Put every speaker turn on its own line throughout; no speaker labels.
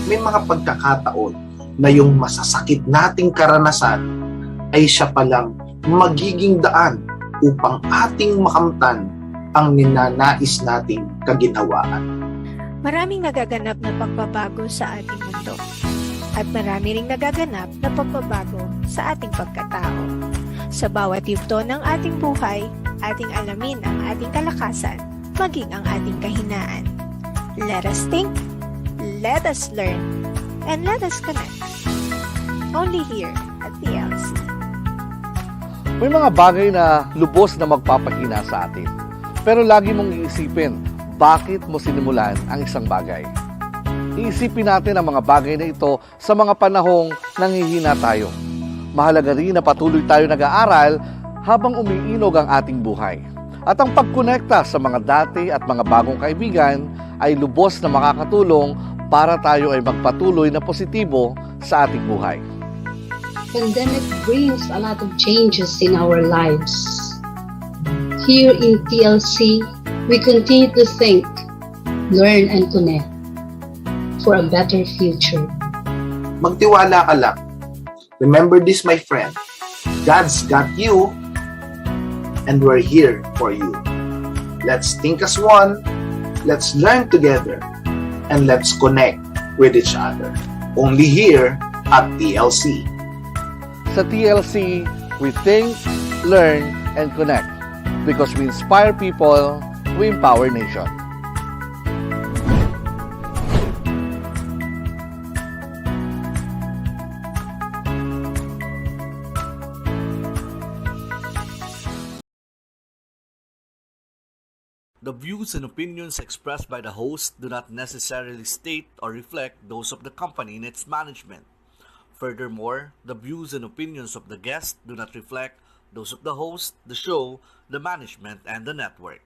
may mga pagkakataon na yung masasakit nating karanasan ay siya palang magiging daan upang ating makamtan ang ninanais nating kaginhawaan.
Maraming nagaganap na pagbabago sa ating mundo. At marami ring nagaganap na pagbabago sa ating pagkatao. Sa bawat yugto ng ating buhay, ating alamin ang ating kalakasan, maging ang ating kahinaan. Let us think, let us learn, and let us connect. Only here at TLC.
May mga bagay na lubos na magpapahina sa atin. Pero lagi mong iisipin, bakit mo sinimulan ang isang bagay? Iisipin natin ang mga bagay na ito sa mga panahong nanghihina tayo. Mahalaga rin na patuloy tayo nag-aaral habang umiinog ang ating buhay. At ang pagkonekta sa mga dati at mga bagong kaibigan ay lubos na makakatulong para tayo ay magpatuloy na positibo sa ating buhay.
Pandemic brings a lot of changes in our lives. Here in TLC, we continue to think, learn, and connect for a better future.
Magtiwala ka lang. Remember this, my friend. God's got you, and we're here for you. Let's think as one, let's learn together, and let's connect with each other. Only here at TLC.
Sa TLC, we think, learn, and connect. Because we inspire people, we empower nation.
The views and opinions expressed by the host do not necessarily state or reflect those of the company and its management. Furthermore, the views and opinions of the guest do not reflect those of the host, the show, the management, and the network.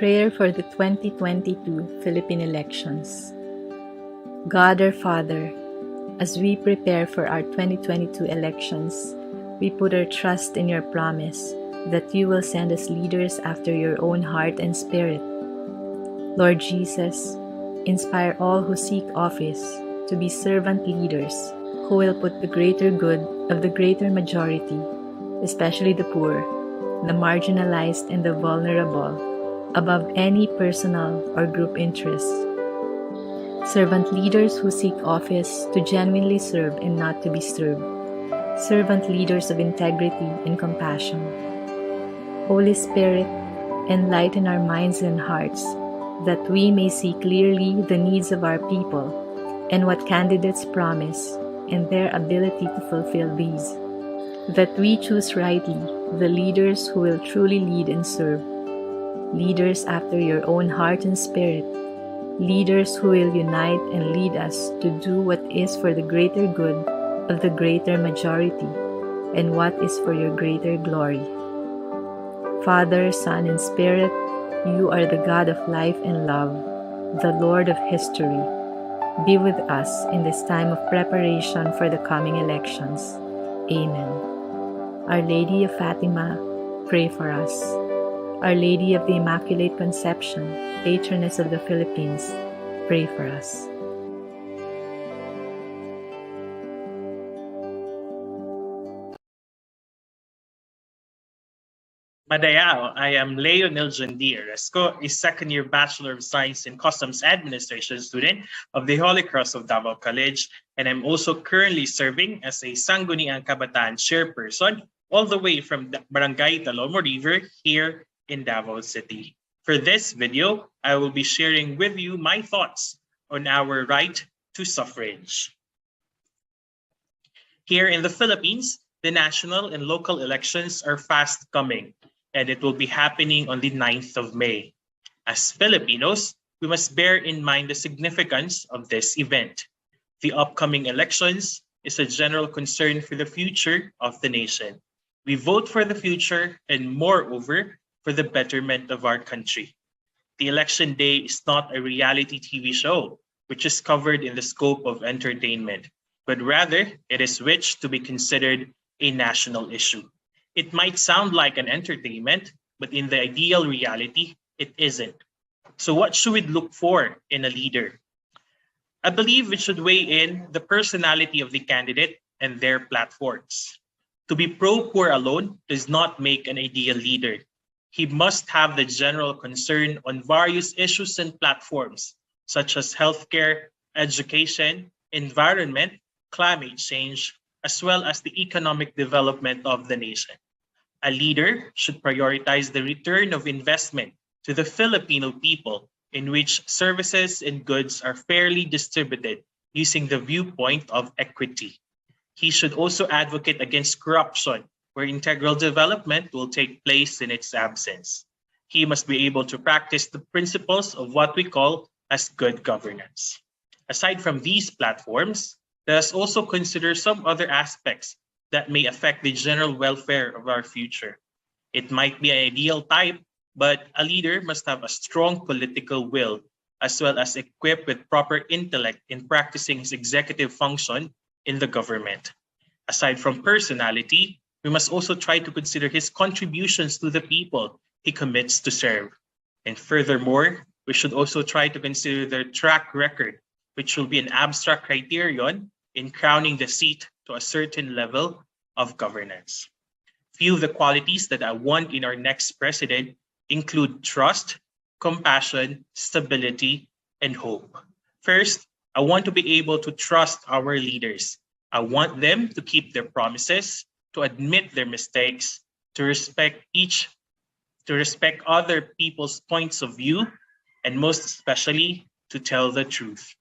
Prayer for the 2022 Philippine elections. God our Father, as we prepare for our 2022 elections, we put our trust in your promise that you will send us leaders after your own heart and spirit. Lord Jesus, inspire all who seek office to be servant leaders who will put the greater good of the greater majority, especially the poor, the marginalized, and the vulnerable, above any personal or group interests. Servant leaders who seek office to genuinely serve and not to be served. Servant leaders of integrity and compassion. Holy Spirit, enlighten our minds and hearts that we may see clearly the needs of our people and what candidates promise and their ability to fulfill these. That we choose rightly the leaders who will truly lead and serve. Leaders after your own heart and spirit. Leaders who will unite and lead us to do what is for the greater good of the greater majority and what is for your greater glory. Father, Son, and Spirit, you are the God of life and love, the Lord of history. Be with us in this time of preparation for the coming elections. Amen. Our Lady of Fatima, pray for us. Our Lady of the Immaculate Conception, Patroness of the Philippines, pray for us.
Madayao, I am Leonel Jondi Resco, a second-year Bachelor of Science in Customs Administration student of the Holy Cross of Davao College, and I'm also currently serving as a Sangguniang Kabataan chairperson all the way from Barangay Talomo River here in Davao City. For this video, I will be sharing with you my thoughts on our right to suffrage. Here in the Philippines, the national and local elections are fast coming, and it will be happening on the 9th of May. As Filipinos, we must bear in mind the significance of this event. The upcoming elections is a general concern for the future of the nation. We vote for the future and, moreover, for the betterment of our country. The election day is not a reality TV show, which is covered in the scope of entertainment, but rather it is which to be considered a national issue. It might sound like an entertainment, but in the ideal reality, it isn't. So what should we look for in a leader? I believe we should weigh in the personality of the candidate and their platforms. To be pro-poor alone does not make an ideal leader. He must have the general concern on various issues and platforms, such as healthcare, education, environment, climate change, as well as the economic development of the nation. A leader should prioritize the return of investment to the Filipino people, in which services and goods are fairly distributed using the viewpoint of equity. He should also advocate against corruption, where integral development will take place in its absence. He must be able to practice the principles of what we call as good governance. Aside from these platforms, let us also consider some other aspects that may affect the general welfare of our future. It might be an ideal type, but a leader must have a strong political will, as well as equipped with proper intellect in practicing his executive function in the government. Aside from personality, we must also try to consider his contributions to the people he commits to serve. And furthermore, we should also try to consider their track record, which will be an abstract criterion in crowning the seat to a certain level of governance. Few of the qualities that I want in our next president include trust, compassion, stability, and hope. First, I want to be able to trust our leaders. I want them to keep their promises, to admit their mistakes, to respect other people's points of view, and most especially, to tell the truth.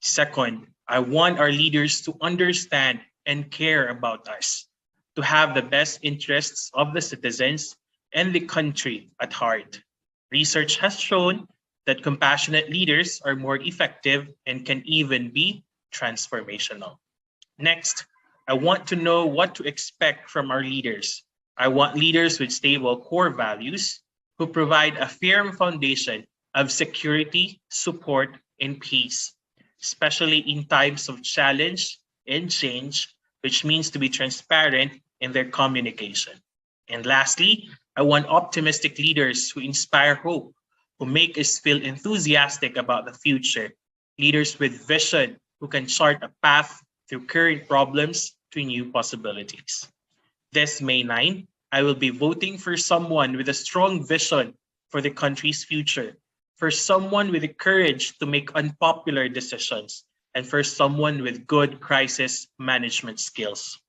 Second, I want our leaders to understand and care about us, to have the best interests of the citizens and the country at heart. Research has shown that compassionate leaders are more effective and can even be transformational. Next, I want to know what to expect from our leaders. I want leaders with stable core values, who provide a firm foundation of security, support, and peace, especially in times of challenge and change, which means to be transparent in their communication. And lastly, I want optimistic leaders who inspire hope, who make us feel enthusiastic about the future, leaders with vision who can chart a path through current problems to new possibilities. This May 9, I will be voting for someone with a strong vision for the country's future, for someone with the courage to make unpopular decisions, and for someone with good crisis management skills.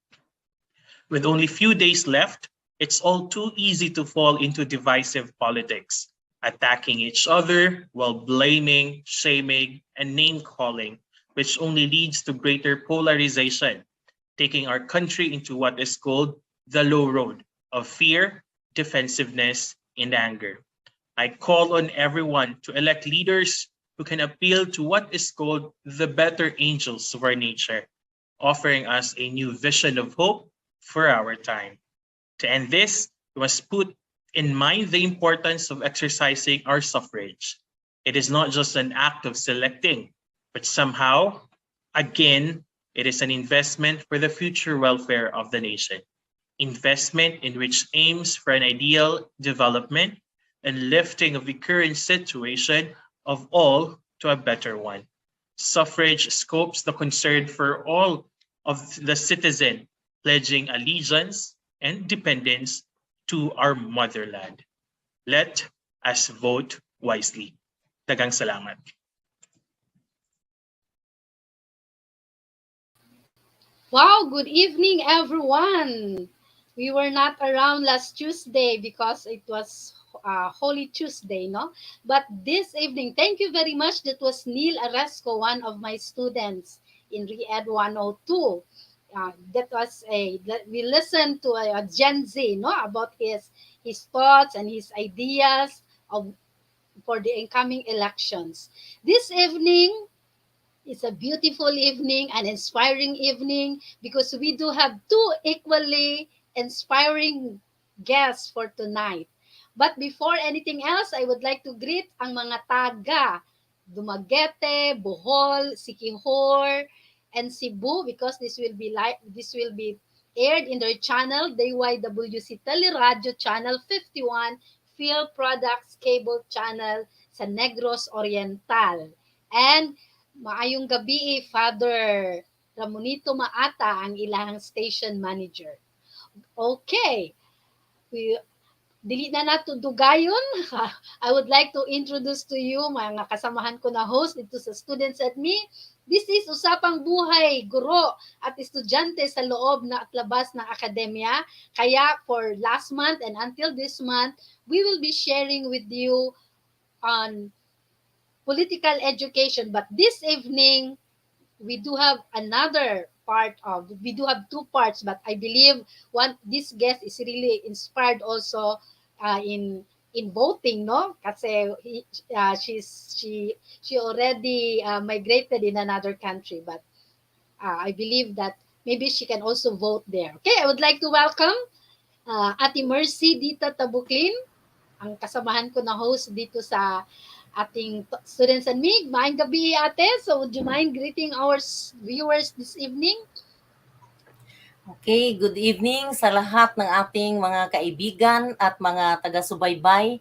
With only few days left, it's all too easy to fall into divisive politics, attacking each other while blaming, shaming, and name-calling, which only leads to greater polarization, taking our country into what is called the low road of fear, defensiveness, and anger. I call on everyone to elect leaders who can appeal to what is called the better angels of our nature, offering us a new vision of hope for our time. To end this, we must put in mind the importance of exercising our suffrage. It is not just an act of selecting, but somehow, again, it is an investment for the future welfare of the nation. Investment in which aims for an ideal development and lifting of the current situation of all to a better one. Suffrage scopes the concern for all of the citizen, pledging allegiance and dependence to our motherland. Let us vote wisely. Daghang salamat.
Wow, good evening, everyone. We were not around last Tuesday because it was Holy Tuesday, no? But this evening, thank you very much. That was Neil Aresco, one of my students in Re-Ed 102. We listened to a Gen Z, no, about his thoughts and his ideas of for the incoming elections. This evening, it's a beautiful evening, an inspiring evening, because we do have two equally inspiring guests for tonight. But before anything else, I would like to greet ang mga taga Dumaguete, Bohol, Siquijor, and Cebu, because this will be aired in their channel DYWC Teleradio Channel 51, Phil Products Cable Channel sa Negros Oriental. And maayong gabi, Father Ramonito Maata, ang ilang station manager. Okay, dili na nato dugayon. I would like to introduce to you mga kasamahan ko na host dito sa Students at Me. This is Usapang Buhay, Guro at Estudyante sa loob na at labas ng akademya. Kaya for last month and until this month, we will be sharing with you on political education. But this evening, we do have we do have two parts, but I believe this guest is really inspired also in voting, no? Kasi she already migrated in another country, but I believe that maybe she can also vote there. Okay, I would like to welcome Ate Mercy Dita Tabuklin, ang kasamahan ko na host dito sa ating Students and Me. Maayong gabi, ate. So would you mind greeting our viewers this evening?
Okay, good evening sa lahat ng ating mga kaibigan at mga taga-subaybay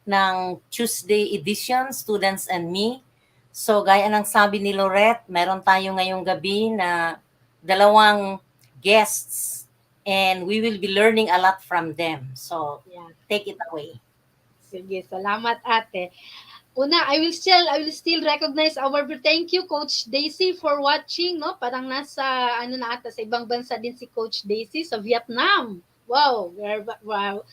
ng Tuesday edition, Students and Me. So gaya ng sabi ni Lorette, meron tayo ngayong gabi na dalawang guests and we will be learning a lot from them. So take it away.
Sige, salamat ate. Una, I will still recognize thank you Coach Daisy for watching, no? Parang nasa sa ibang bansa din si Coach Daisy sa Vietnam. Wow,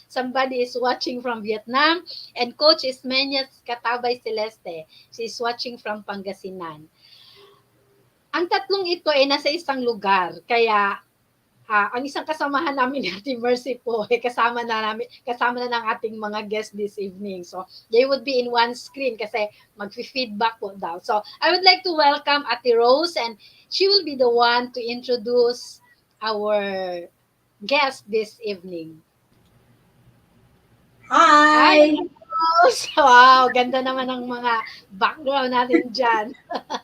somebody is watching from Vietnam, and Coach Ismeñas Katabay Celeste, she's watching from Pangasinan. Ang tatlong ito ay nasa isang lugar, kaya ang isang kasamahan namin ni Ate Mercy po, kasama na ng ating mga guests this evening. So, they would be in one screen kasi mag-feedback po daw. So, I would like to welcome Ate Rose, and she will be the one to introduce our guest this evening.
Hi,
Hi!
girls! Wow, ganda naman ng mga background natin dyan.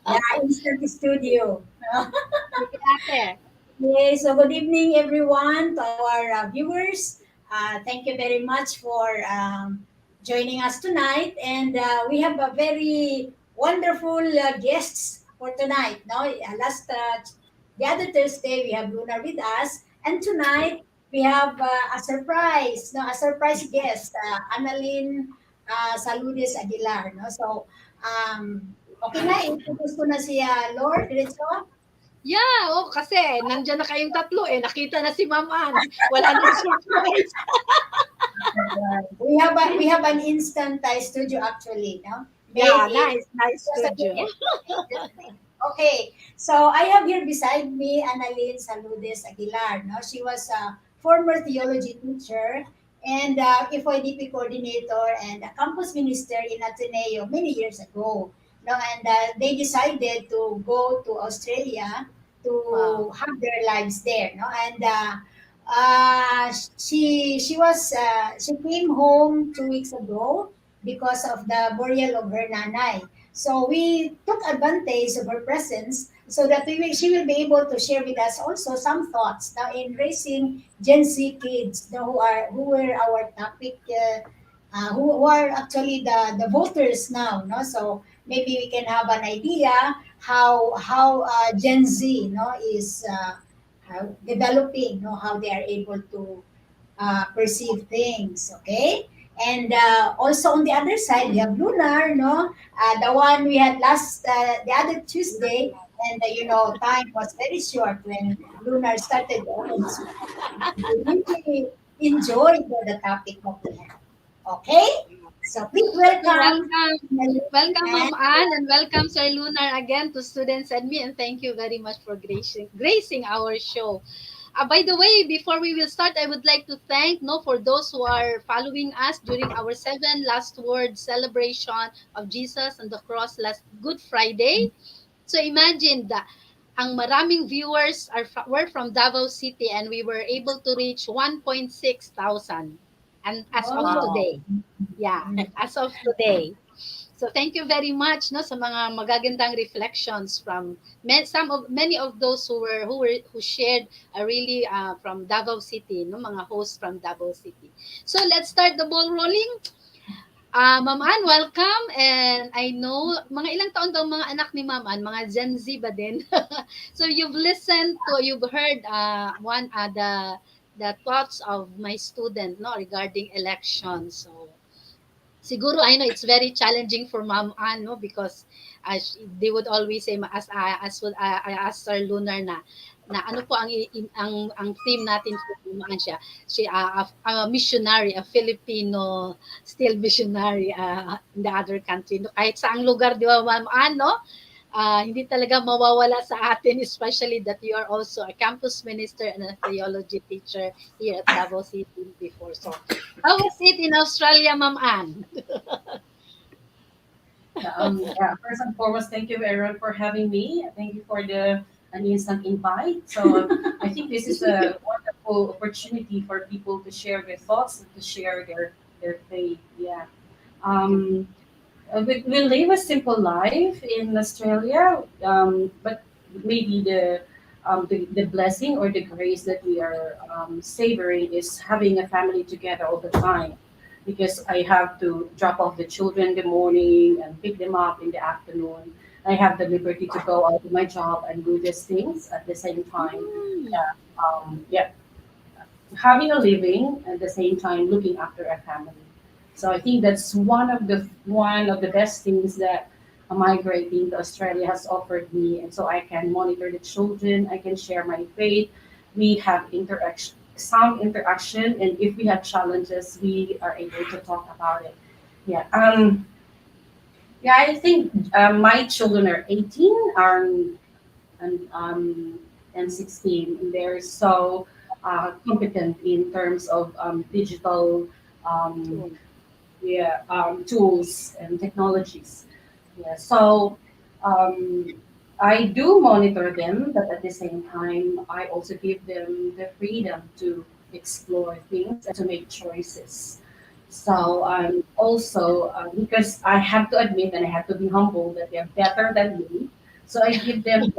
Yeah, Instant Studio.
Sige, ate.
Okay, so good evening everyone to our viewers. Thank you very much for joining us tonight. And we have a very wonderful guests for tonight. No, the other Thursday we have Lunar with us, and tonight we have a surprise. No, a surprise guest, Annalyn Saludes-Aguilar. No, so okay na, introduce ko na si Lord Diretso.
Yeah, kasi nandiyan na kayong tatlo eh. Nakita na si Ma'am Ann. Wala nang surprise.
We have an instant studio actually, no?
Yeah,
Made in
nice
just a
studio.
minute. Okay, so I have here beside me Annalyn Saludes Aguilar. No, she was a former theology teacher and FYDP coordinator and a campus minister in Ateneo many years ago. No, and they decided to go to Australia to
Wow.
have their lives there. No, and she came home 2 weeks ago because of the burial of her nanay. So we took advantage of her presence so that she will be able to share with us also some thoughts now in raising Gen Z kids, who were our topic, who are actually the voters now. No, so maybe we can have an idea how Gen Z is developing, how they are able to perceive things. Okay. And also on the other side, we have Lunar, no, the one we had the other Tuesday, and time was very short when Lunar started the open school. We really enjoyed the topic of we have. Okay, so please
So
welcome.
welcome. Welcome, Ma'am
And
Ann, and welcome, Sir Lunar, again to Students and Me, and thank you very much for gracing our show. By the way, before we will start, I would like to thank for those who are following us during our 7 last words celebration of Jesus on the cross last Good Friday. So imagine that ang maraming viewers were from Davao City, and we were able to reach 1.6 thousand and as of
oh,
today. Yeah, as of today. So thank you very much sa mga magagandang reflections from many of those who shared really from Davao City, mga hosts from Davao City. So let's start the ball rolling. Ma'am Ann, welcome. And I know, mga ilang taon daw mga anak ni Ma'am Ann, mga Gen Z ba din? So you've heard the thoughts of my student regarding elections. So siguro I know it's very challenging for Ma'am Ann, because they would always say, I asked Sir Lunar na ano po ang theme natin for Ma'am Ann a missionary, a Filipino still missionary in the other country. No, kahit saang lugar, di ba Ma'am Ann, no? Hindi talaga mawawala sa atin, especially that you are also a campus minister and a theology teacher here at Davao City before. So, how was it in Australia, Ma'am Ann?
Yeah, first and foremost, thank you, Aaron, for having me. Thank you for an instant invite. So I think this is a wonderful opportunity for people to share their thoughts and to share their faith. Yeah. Um, we live a simple life in Australia, but maybe the blessing or the grace that we are savoring is having a family together all the time, because I have to drop off the children in the morning and pick them up in the afternoon. I have the liberty to go out to my job and do these things at the same time. Yeah, yeah, having a living at the same time looking after a family. So I think that's one of the best things that migrating to Australia has offered me, and so I can monitor the children. I can share my faith. We have some interaction, and if we have challenges, we are able to talk about it. Yeah. Yeah. I think my children are 18, and 16. And they're so competent in terms of digital um, tools and technologies. Yeah, so um, I do monitor them, but at the same time, I also give them the freedom to explore things and to make choices. So also because I have to admit and I have to be humble that they're better than me. So I give them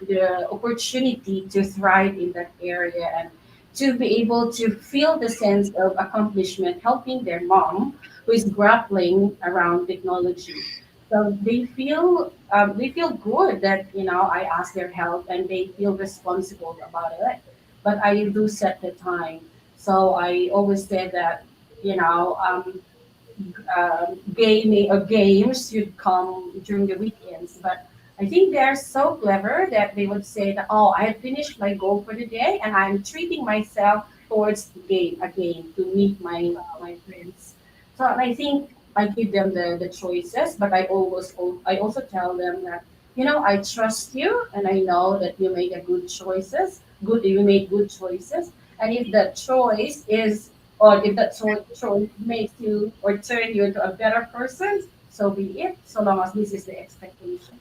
the opportunity to thrive in that area and to be able to feel the sense of accomplishment helping their mom who is grappling around technology. So they feel good that I ask their help and they feel responsible about it. But I do set the time. So I always say that you know um, gaming or games should come during the weekends. But I think they're so clever that they would say that, oh, I have finished my goal for the day and I'm treating myself towards the game again to meet my friends. So I think I give them the choices, but I also tell them that, I trust you and I know that you make a good choices. You make good choices. And if that choice is or if that choice makes you or turn you into a better person, so be it, so long as this is the expectation.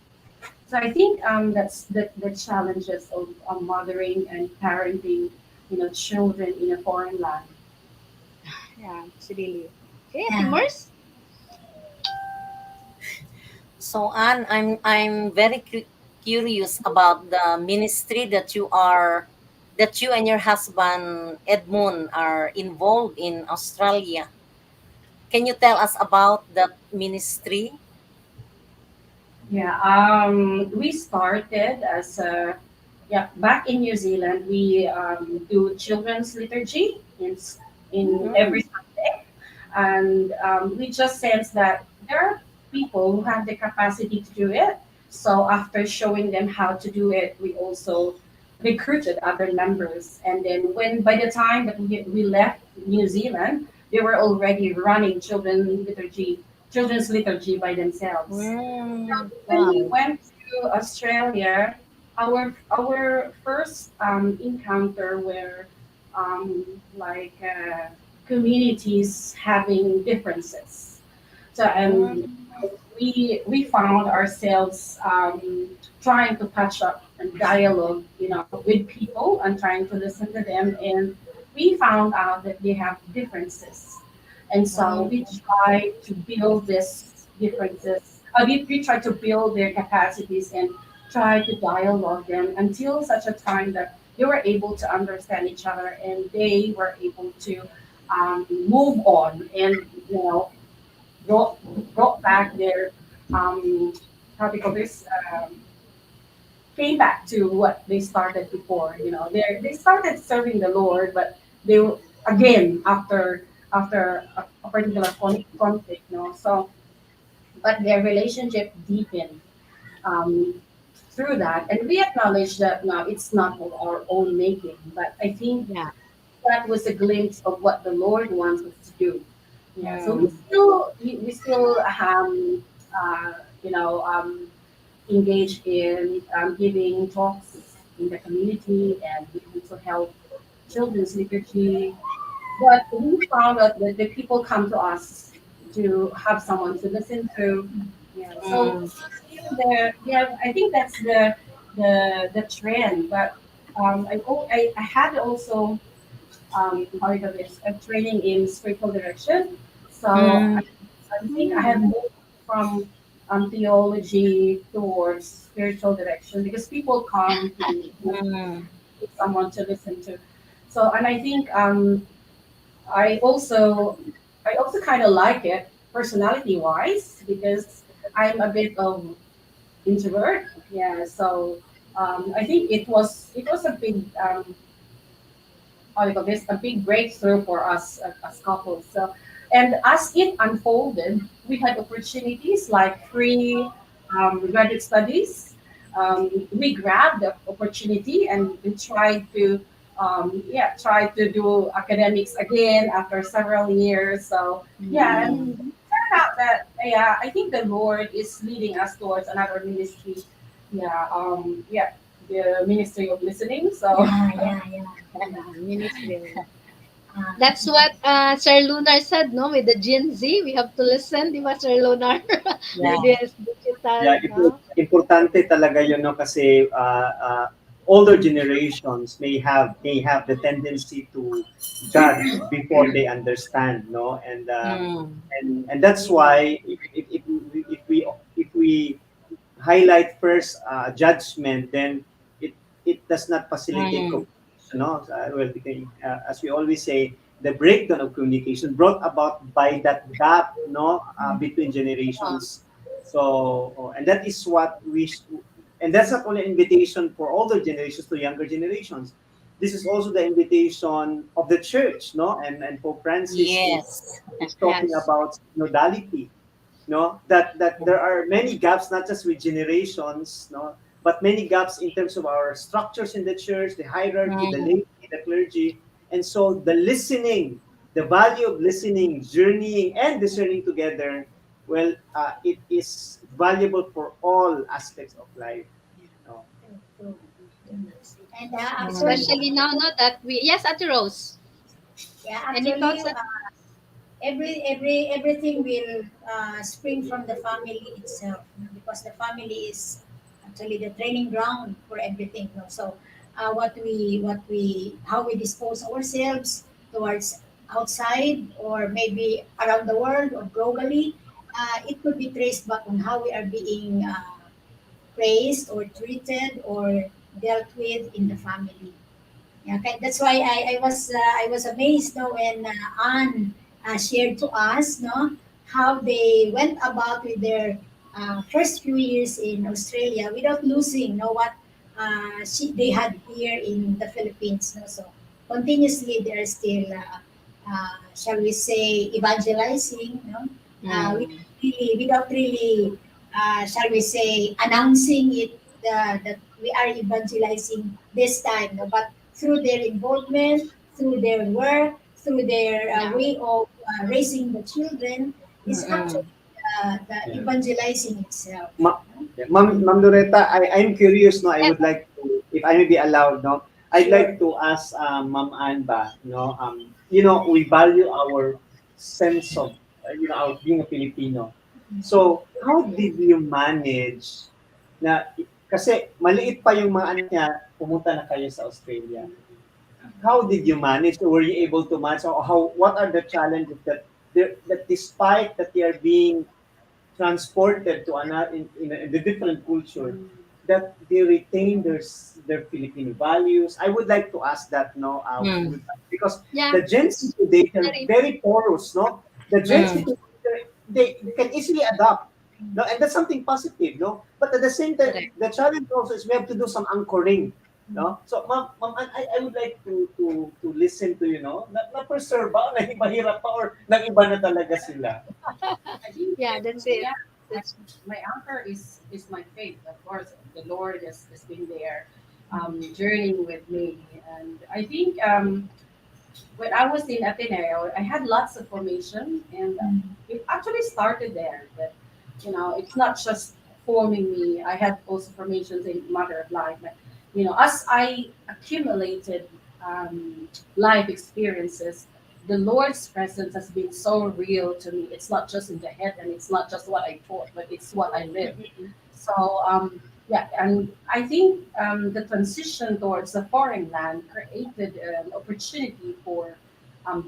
So I think that's the challenges of mothering and parenting, children in a foreign land.
Yeah, absolutely. Okay, Ate
Yeah.
Mars?
So Anne, I'm very curious about the ministry that you and your husband Edmund are involved in Australia. Can you tell us about that ministry?
Yeah, we started as a yeah back in New Zealand. We do children's liturgy in every
Mm.
Sunday, and we just sense that there are people who have the capacity to do it. So after showing them how to do it, we also recruited other members. And then by the time that we left New Zealand, they were already running children's liturgy by themselves.
Mm.
When we
Wow.
went to Australia, our first encounter were like communities having differences. So
Mm.
we found ourselves trying to patch up and dialogue, with people and trying to listen to them, and we found out that they have differences, and so we
Mm.
try to build these differences. We try to build their capacities and try to dialogue them until such a time that they were able to understand each other and they were able to move on and brought brought back their how do you call this came back to what they started before. They started serving the Lord, but again after a particular conflict. So but their relationship deepened um, through that, and we acknowledge that now it's not of our own making, but I think
Yeah.
that was a glimpse of what the Lord wants us to do. Yeah, so we
Mm.
still we still uh, you know engage in giving talks in the community, and we also help children's liturgy. But we found out that the people come to us to have someone to listen to. Yeah, so
Mm.
yeah, I think that's the trend. But I had also part of this training in spiritual direction. So
Mm.
I think I have moved from theology towards spiritual direction because people come to
Mm.
someone to listen to. So, and I think I also I also kind of like it personality wise because I'm a bit of introvert. Yeah, so I think it was a big how do you call this, a big breakthrough for us as couples. So, and as it unfolded, we had opportunities like free graduate studies. We grabbed the opportunity and we tried to, try to do academics again after several years. So, yeah, and
Mm.
turned out that, yeah, I think the Lord is leading us towards another ministry. The ministry of listening. So,
Yeah, yeah, yeah.
Yeah, ministry.
Ah,
That's what Sir Lunar said, no? With the Gen Z, we have to listen, di ba, Sir Lunar?
yeah.
With this digital,
Yeah,
no?
importante talaga yun, no? Kasi older generations may have the tendency to judge before they understand, no,
Mm.
and that's why if we highlight first judgment, then it does not facilitate
Mm.
communication. No? Well, as we always say, the breakdown of communication brought about by that gap, no, between generations. So, and that is what and that's not only an invitation for older generations to younger generations. This is also the invitation of the church, no, and Pope Francis
Yes.
is talking
Yes.
about synodality, no, that there are many gaps, not just with generations, no, but many gaps in terms of our structures in the church, the hierarchy, the
Mm.
laity, the clergy. And so the listening, the value of listening, journeying and discerning together, well, it is valuable for all aspects of life, no?
True. And
Mm.
actually,
Especially now, no, that we, yes, Ate Rose.
yeah,
Any
actually,
thoughts?
everything will spring from the family itself, because the family is actually the training ground for everything, so what we how we dispose ourselves towards outside, or maybe around the world or globally, it could be traced back on how we are being praised or treated or dealt with in the family. Yeah, okay. That's why I was amazed, no, when Anne shared to us, no, how they went about with their first few years in Australia without losing, no, what they had here in the Philippines, no. So continuously they are still, shall we say, evangelizing, no,
Mm.
without really, shall we say, announcing it, that we are evangelizing this time, no, but through their involvement, through their work, through their
Yeah.
way of raising the children, is actually
Mm.
the
Yeah.
evangelizing itself.
Ma-
No?
yeah. Ma'am Loretta, I'm curious, no, I
Yes.
would like to, if I may be allowed, no, I'd like
Sure.
to ask Ma'am Anba, we value our sense of, our being a Filipino. So, how did you manage na, kasi maliit pa yung mga anak niya, pumunta na kayo sa Australia. How did you manage? Were you able to manage? Or what are the challenges that despite that they are being transported to another in a different culture, that they retain their Filipino values. I would like to ask that, no,
Mm.
because
Yeah.
the Gen Z today are
Very.
very porous, no. The Gen Z
Mm.
today, they can easily adapt, no, and that's something positive, no. But at the same time,
Correct.
the challenge also is we have to do some anchoring, no. So, ma'am, I would like to listen to, na-preserve ba, mahirap pa, or nag-iba na talaga sila.
I think
Yeah, that's it.
yeah,
That's
my anchor is my faith. Of course, the Lord has been there, journeying with me, and I think when I was in Ateneo, I had lots of formation, and it actually started there. That it's not just forming me. I had also formations in matter of life, but as I accumulated life experiences, the Lord's presence has been so real to me. It's not just in the head, and it's not just what I taught, but it's what I live. So yeah, and I think the transition towards a foreign land created an opportunity for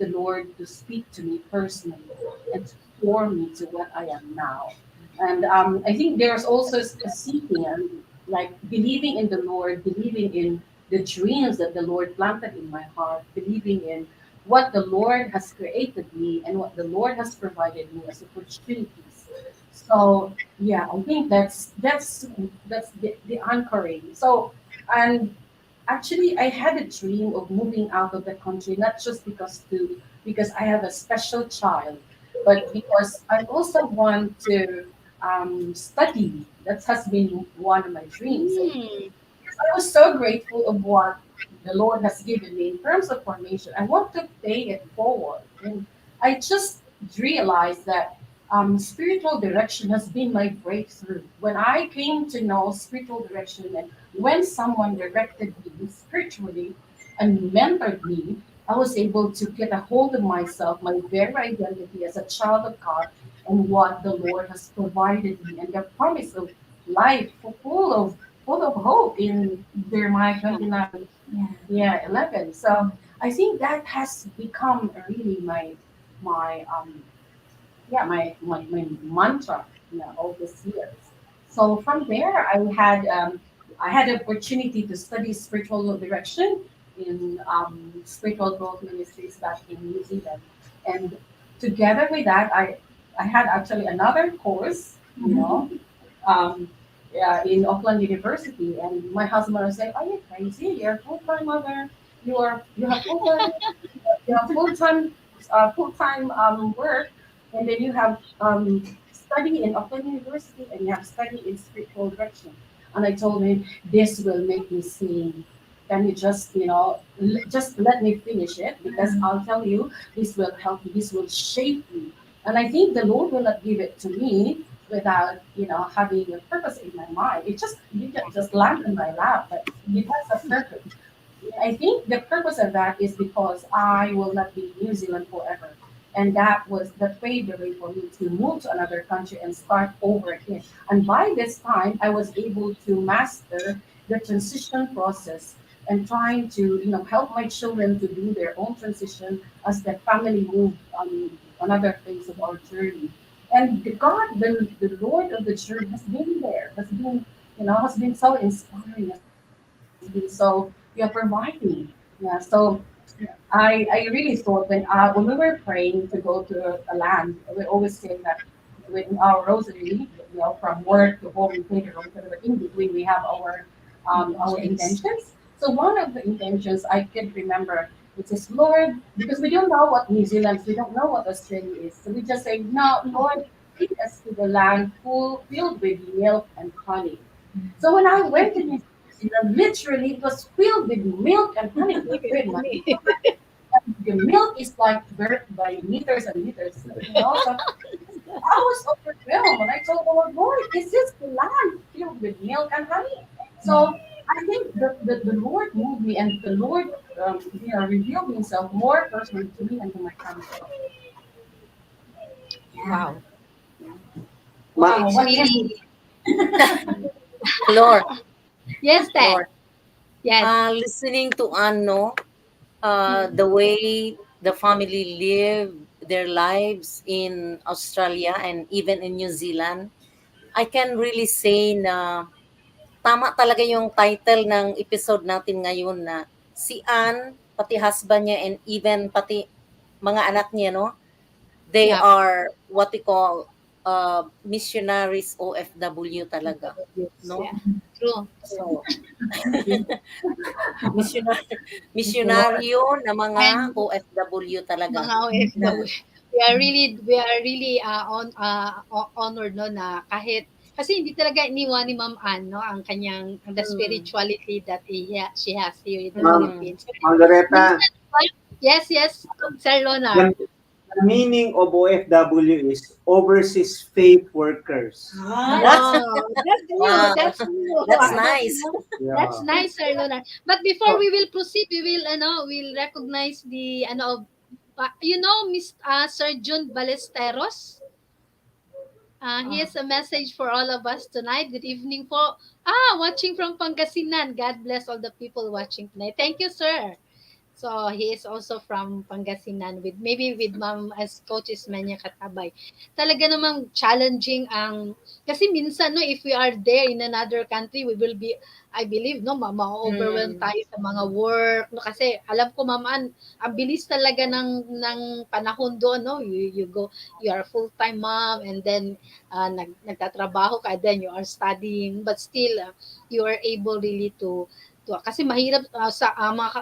the Lord to speak to me personally and to form me to what I am now. And I think there's also a seeking and like believing in the Lord, believing in the dreams that the Lord planted in my heart, believing in what the Lord has created me and what the Lord has provided me as opportunities. So yeah, I think that's the anchoring. So and actually I had a dream of moving out of the country, not just because I have a special child, but because I also want to study. That has been one of my dreams. And
mm,
I was so grateful of what the Lord has given me in terms of formation. I want to pay it forward. And I just realized that spiritual direction has been my breakthrough. When I came to know spiritual direction and when someone directed me spiritually and mentored me, I was able to get a hold of myself, my very identity as a child of God, and what the Lord has provided me, and the promise of life full of hope in Jeremiah 29,
Yeah.
yeah, 11. So I think that has become really my yeah, my mantra, all these years. So from there, I had the opportunity to study spiritual direction in spiritual growth ministries back in New Zealand, and together with that, I had actually another course, um, in Auckland University, and my husband was saying, "Are you crazy? You're a full-time mother. You have full-time full-time work, and then you have study in Auckland University, and you have study in spiritual direction." And I told him, "This will make me sing. Can you just just let me finish it, because I'll tell you, this will help me. This will shape me." And I think the Lord will not give it to me without having a purpose in my mind. It just land in my lap, but it has a purpose. I think the purpose of that is because I will not be in New Zealand forever. And that paved the way for me to move to another country and start over again. And by this time, I was able to master the transition process and trying to help my children to do their own transition as the family moved on another phase of our journey. And the Lord of the journey has been there, has been so inspiring, has been so providing. Yeah, so I really thought when we were praying to go to a land, we always say that with our rosary, from work to home, we pray the rosary, but in between we have our intentions. So one of the intentions I could remember, it says, "Lord," because we don't know what New Zealand, we don't know what Australia is, so we just say, "No, Lord, take us to the land filled with milk and honey." So when I went to New Zealand, literally it was filled with milk and honey. The milk is like by meters and meters, So I was overwhelmed, and I told the Lord, "Is this the land filled with milk and honey?" So I think the Lord moved me, and the Lord, revealed Himself more personally to me and to my family.
Wow.
Ma-
Wow,
It's
what can
really,
Lord,
Yes, Ted.
Lord,
Yes.
listening to Anno, the way the family live their lives in Australia and even in New Zealand, I can really say na tama talaga yung title ng episode natin ngayon, na si Anne, pati husband niya, and even pati mga anak niya, no? They
Yep.
are what we call missionaries OFW talaga, no?
Yeah. True.
So, missionary,
Thank you, Lord.
misyonaryo na mga
And
OFW talaga.
mga
Na,
OFW. We are really honored no na kahit kasi hindi talaga iniwan ni Ma'am Ann no ang kanyang the
mm,
spirituality that she has here in the
Ma'am,
mm.
Philippines.
Ma'am Loretta,
Minsan, yes, yes, Sir Lonar.
the meaning of OFW is overseas faith workers.
What?
Oh, that's new.
Wow,
That's new.
that's
That's
nice.
new. That's
Yeah.
nice, Sir Lonar. But before
So,
we will proceed, we'll recognize the Miss Sir June Ballesteros. He has a message for all of us tonight. Good evening po. Watching from Pangasinan. God bless all the people watching tonight. Thank you, sir. So he is also from Pangasinan with Ma'am as Coach Ismenya Katabay. Talaga namang challenging kasi minsan no if we are there in another country we will be I believe no ma-overwhelm
Mm,
tayo sa mga work no kasi alam ko Ma'am ang bilis talaga ng panahon doon no you go you are a full-time mom and then nagtatrabaho ka then you are studying but still you are able really to kasi mahirap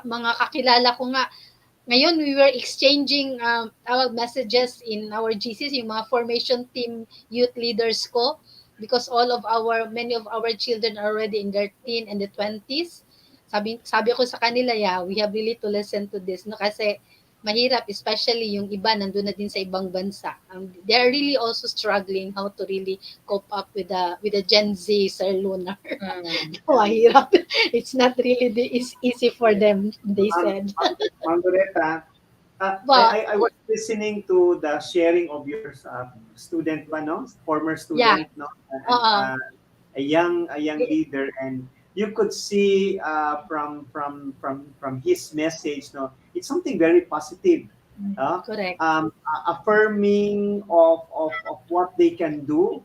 mga kakilala ko nga ngayon we were exchanging our messages in our GCs yung mga formation team youth leaders ko because many of our children are already in their teen and the 20s. Sabi ko sa kanila, yeah, we have really to listen to this no kasi mahirap especially yung iba nandun na din sa ibang bansa. They are really also struggling how to really cope up with the Gen Z, Sir Lunar.
mm,
Mahirap. It's not really easy for them, they
Ma'am,
said.
Ma'am Loretta,
But
I was listening to the sharing of your student ba, no? Former
yeah,
student, no? And
uh,
a young leader, and you could see from his message, no, it's something very positive,
Correct.
affirming of what they can do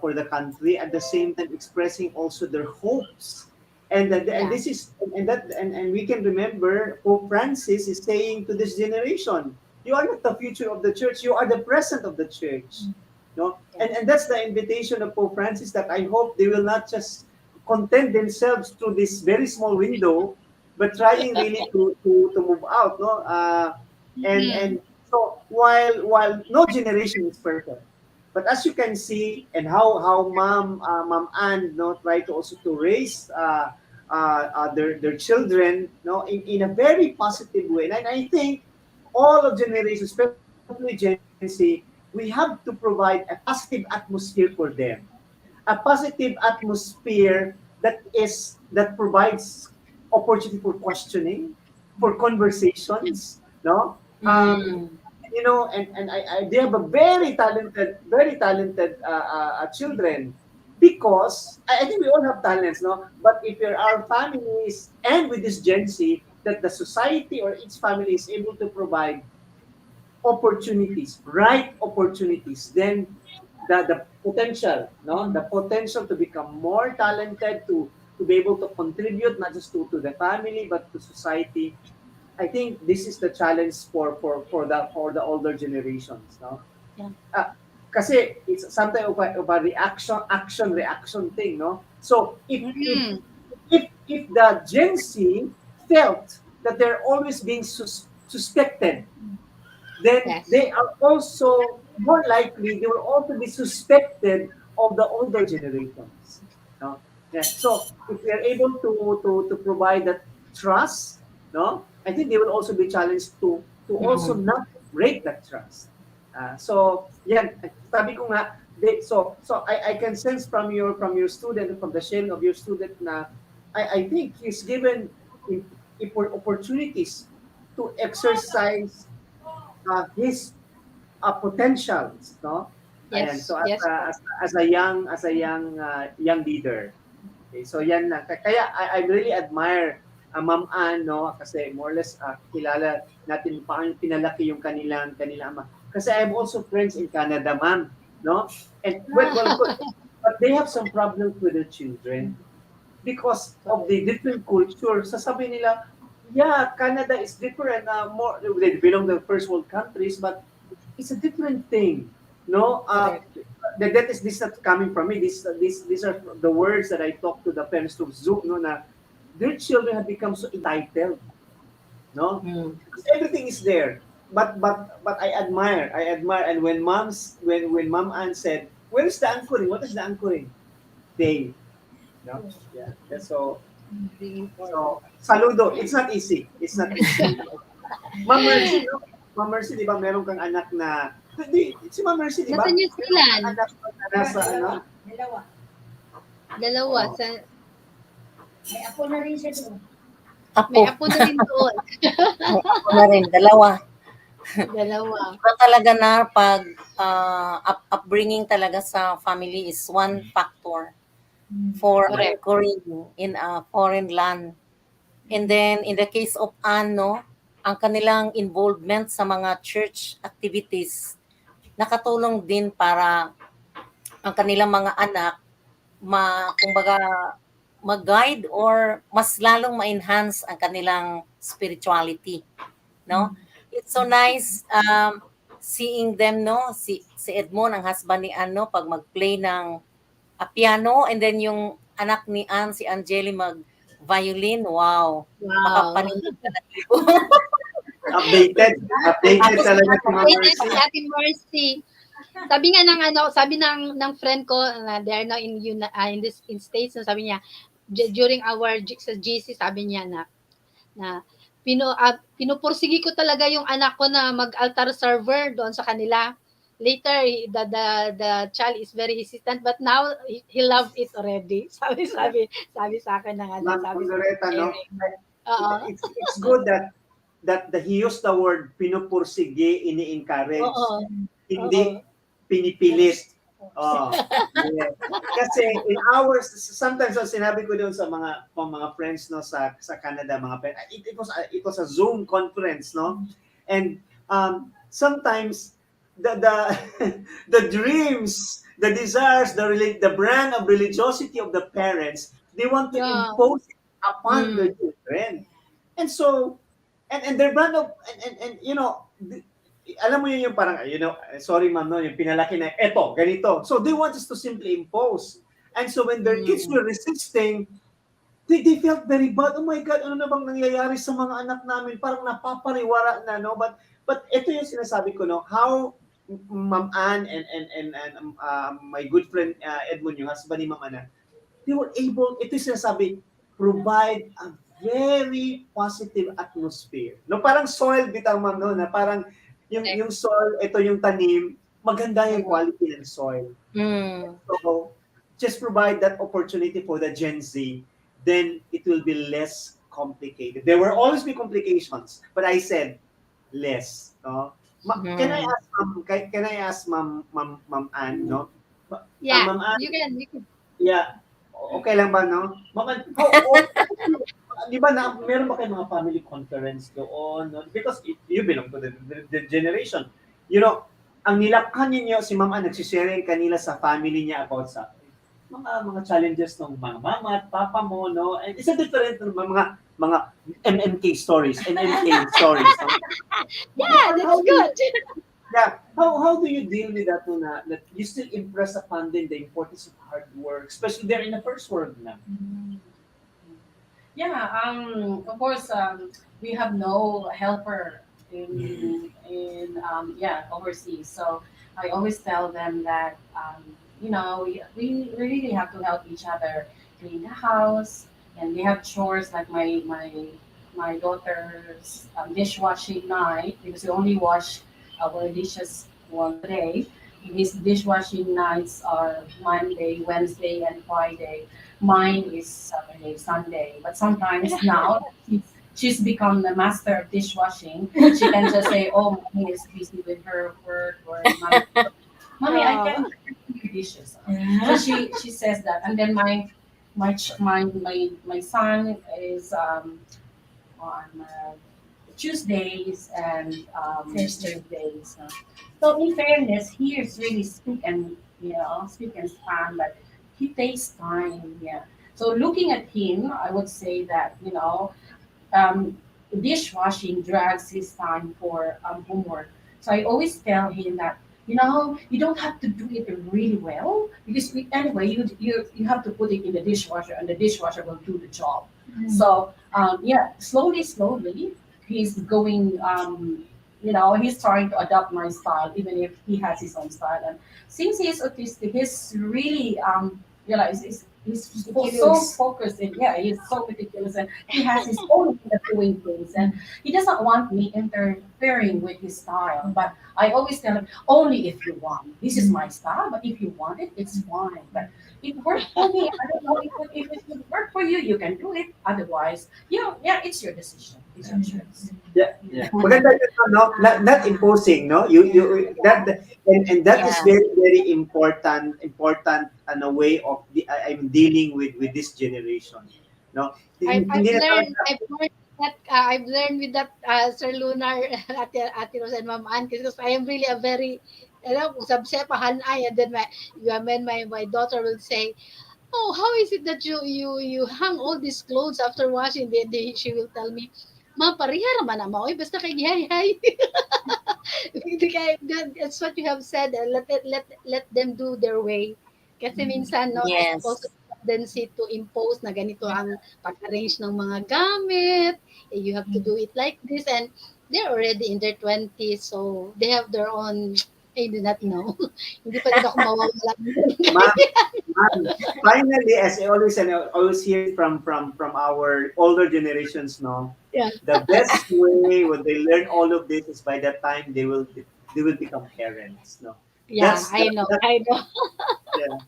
for the country, at the same time expressing also their hopes. And
Yeah.
this is and we can remember Pope Francis is saying to this generation, you are not the future of the church, you are the present of the church. No? And that's the invitation of Pope Francis, that I hope they will not just content themselves through this very small window, but trying really to move out. No? And so while no generation is perfect, but as you can see, and how Mom Ann, no, try to also to raise their children, no, in a very positive way. And I think all of generations, especially Gen Z, we have to provide a positive atmosphere for them, a positive atmosphere that provides opportunity for questioning, for conversations, no.
Mm.
And they have a very talented children, because I think we all have talents, no. But if you're our families, and with this Gen Z, that the society or each family is able to provide opportunities, right opportunities, then the potential, no, the potential to become more talented, to be able to contribute not just to the family but to society. I think this is the challenge for the older generations, no.
Yeah.
Kasi it's sometimes of a reaction thing, no. So if the Gen Z felt that they're always being suspected, then they are also more likely they will also be suspected of the older generations. No? Yeah. So if we are able to provide that trust, no, I think they will also be challenged to also
Mm.
not break that trust. So yan, sabi ko nga, I can sense from your student, from the sharing of your student, na I think he's given opportunities to exercise his potentials, no. Ayan, so as a young leader. Okay, so yan lang. Kaya I really admire Ma'am Ann, no, kasi more or less kilala natin paano pinalaki yung kanilang ama. Kasi I have also friends in Canada, ma'am, no? And well, good. But they have some problems with their children because of the different culture. Sasabihin nila, yeah, Canada is different, more they belong to the first world countries, but it's a different thing, no. That is this not coming from me. These are the words that I talk to the parents to Zoom, no, na their children have become so entitled, no.
Mm.
Because everything is there. But I admire, and when Mom Ann said, where is the anchoring? What is the anchoring? They, no, yeah. That's so saludo. It's not easy. It's not easy. Ma'am Mercy, no? Ma'am Mercy, di ba meron kang anak na, si Ma'am Mercy, di ba?
Nasa New Zealand.
Anak na nasa, ano?
Dalawa.
Oh.
May apo na rin siya doon.
May
Apo.
apo na rin doon.
Apo na rin, dalawa.
Dalawa.
Pero talaga na pag upbringing talaga sa family is one factor for anchoring in a foreign land. And then in the case of Ann, no, ang kanilang involvement sa mga church activities nakatulong din para ang kanilang mga anak kumbaga mag-guide or mas lalong ma-enhance ang kanilang spirituality, no? It's so nice seeing them, no, si Edmond, ang husband ni Ann, no, pag mag-play ng piano, and then yung anak ni Ann, si Angeli, mag-violin. Wow. Makapanilig ka na.
Updated talaga si Ma'am Mercy.
Ate Mercy. Sabi ng friend ko na they're now in States, no, sabi niya during our sa GC, sabi niya na pinupursigi ko talaga yung anak ko na mag-altar server doon sa kanila. Later the child is very hesitant, but now he loved it already. Sabi sa akin ng
Ma'am Loretta, no?
Oo.
It's good that he used the word pinupursige, ini-encourage.
Oo.
Hindi pinipilit. Oh, yes. Kasi in hours, sometimes ang sinabi ko doon sa mga friends no sa Canada, mga friends, it was a Zoom conference, no? And sometimes the the dreams, the desires, the brand of religiosity of the parents, they want to
Yeah.
impose it upon
Mm.
their children. And so and their brand of and alam mo yun yung parang, sorry ma'am, no, yung pinalaki na, eto, ganito. So they want us to simply impose. And so when their kids were resisting, they felt very bad. Oh my God, ano na bang nangyayari sa mga anak namin? Parang napapariwara na, no? But ito yung sinasabi ko, no? How Ma'am Ann and my good friend Edmund, yung husband ni Ma'am Ann, they were able, ito yung sinasabi, provide a very positive atmosphere. No, parang soil bitaw ma'am, no, na parang yung soil, ito yung tanim, maganda yung quality ng soil.
Mm.
So, just provide that opportunity for the Gen Z, then it will be less complicated. There will always be complications, but I said less. No? Can I ask Ma'am Ann, no?
Yeah,
Ma'am Ann,
you can.
yeah. Okay lang ba, no? Ma'am, di ba meron ba kayong mga family conference doon? No? Because you belong to the generation. Ang nilakhan ninyo, si Ma'am Ann, nagsisharing kanila sa family niya about sa mga challenges ng mga mama at papa mo, no? And it's a different ng mga MMK stories, NMK stories. No?
Yeah, that's good.
Yeah. How do you deal with that, no, that you still impress upon them the importance of hard work, especially they're in the first world now?
Yeah, of course, we have no helper in overseas. So I always tell them that we really have to help each other clean the house, and we have chores like my daughter's dishwashing night, because we only wash our dishes once a day. His dishwashing nights are Monday, Wednesday, and Friday. Mine is Saturday, Sunday. But sometimes now she's become the master of dishwashing. She can just say, "Oh, mommy is busy with her work," or "Mommy, I can do your dishes." So she says that, and then my son is on Tuesdays and Thursdays. So in fairness, he is really speak and span, but he takes time. Yeah. So looking at him, I would say that dishwashing drags his time for homework. So I always tell him that you don't have to do it really well, because anyway you have to put it in the dishwasher, and the dishwasher will do the job. So slowly he's going. He's trying to adopt my style, even if he has his own style. And since he's autistic, he's really he's so focused. He's so meticulous, and he has his own way of doing things, and he doesn't want me interfering with his style. But I always tell him, only if you want. This is my style, but if you want it, it's fine. But it worked for me. I don't know if it would work for you. You can do it. Otherwise, it's your decision. It's your choice.
Yeah. Maganda yun, no? Not imposing, no? You that and that is very very important way of I'm dealing with this generation, no?
I've learned with that Sir Lunar, Ate Rose and Ma'am Ann, because I am really a very, sabse pahanay, and then my daughter will say, "Oh, how is it that you hang all these clothes after washing?" Then she will tell me, "Ma, pareha naman na mo, basta kay hay." That's what you have said. Let them do their way. Kasi minsan, no, I have also
Yes.
tendency to impose na ganito ang pag-arrange ng mga gamit. You have to do it like this, and they're already in their 20s, so they have their own. I do not know. Hindi pa din ako mawawala.
Ma'am, finally, as I always said, I always hear it from our older generations, no?
Yeah.
The best way when they learn all of this is by the time they will become parents, no?
Yeah, I know.
Yeah.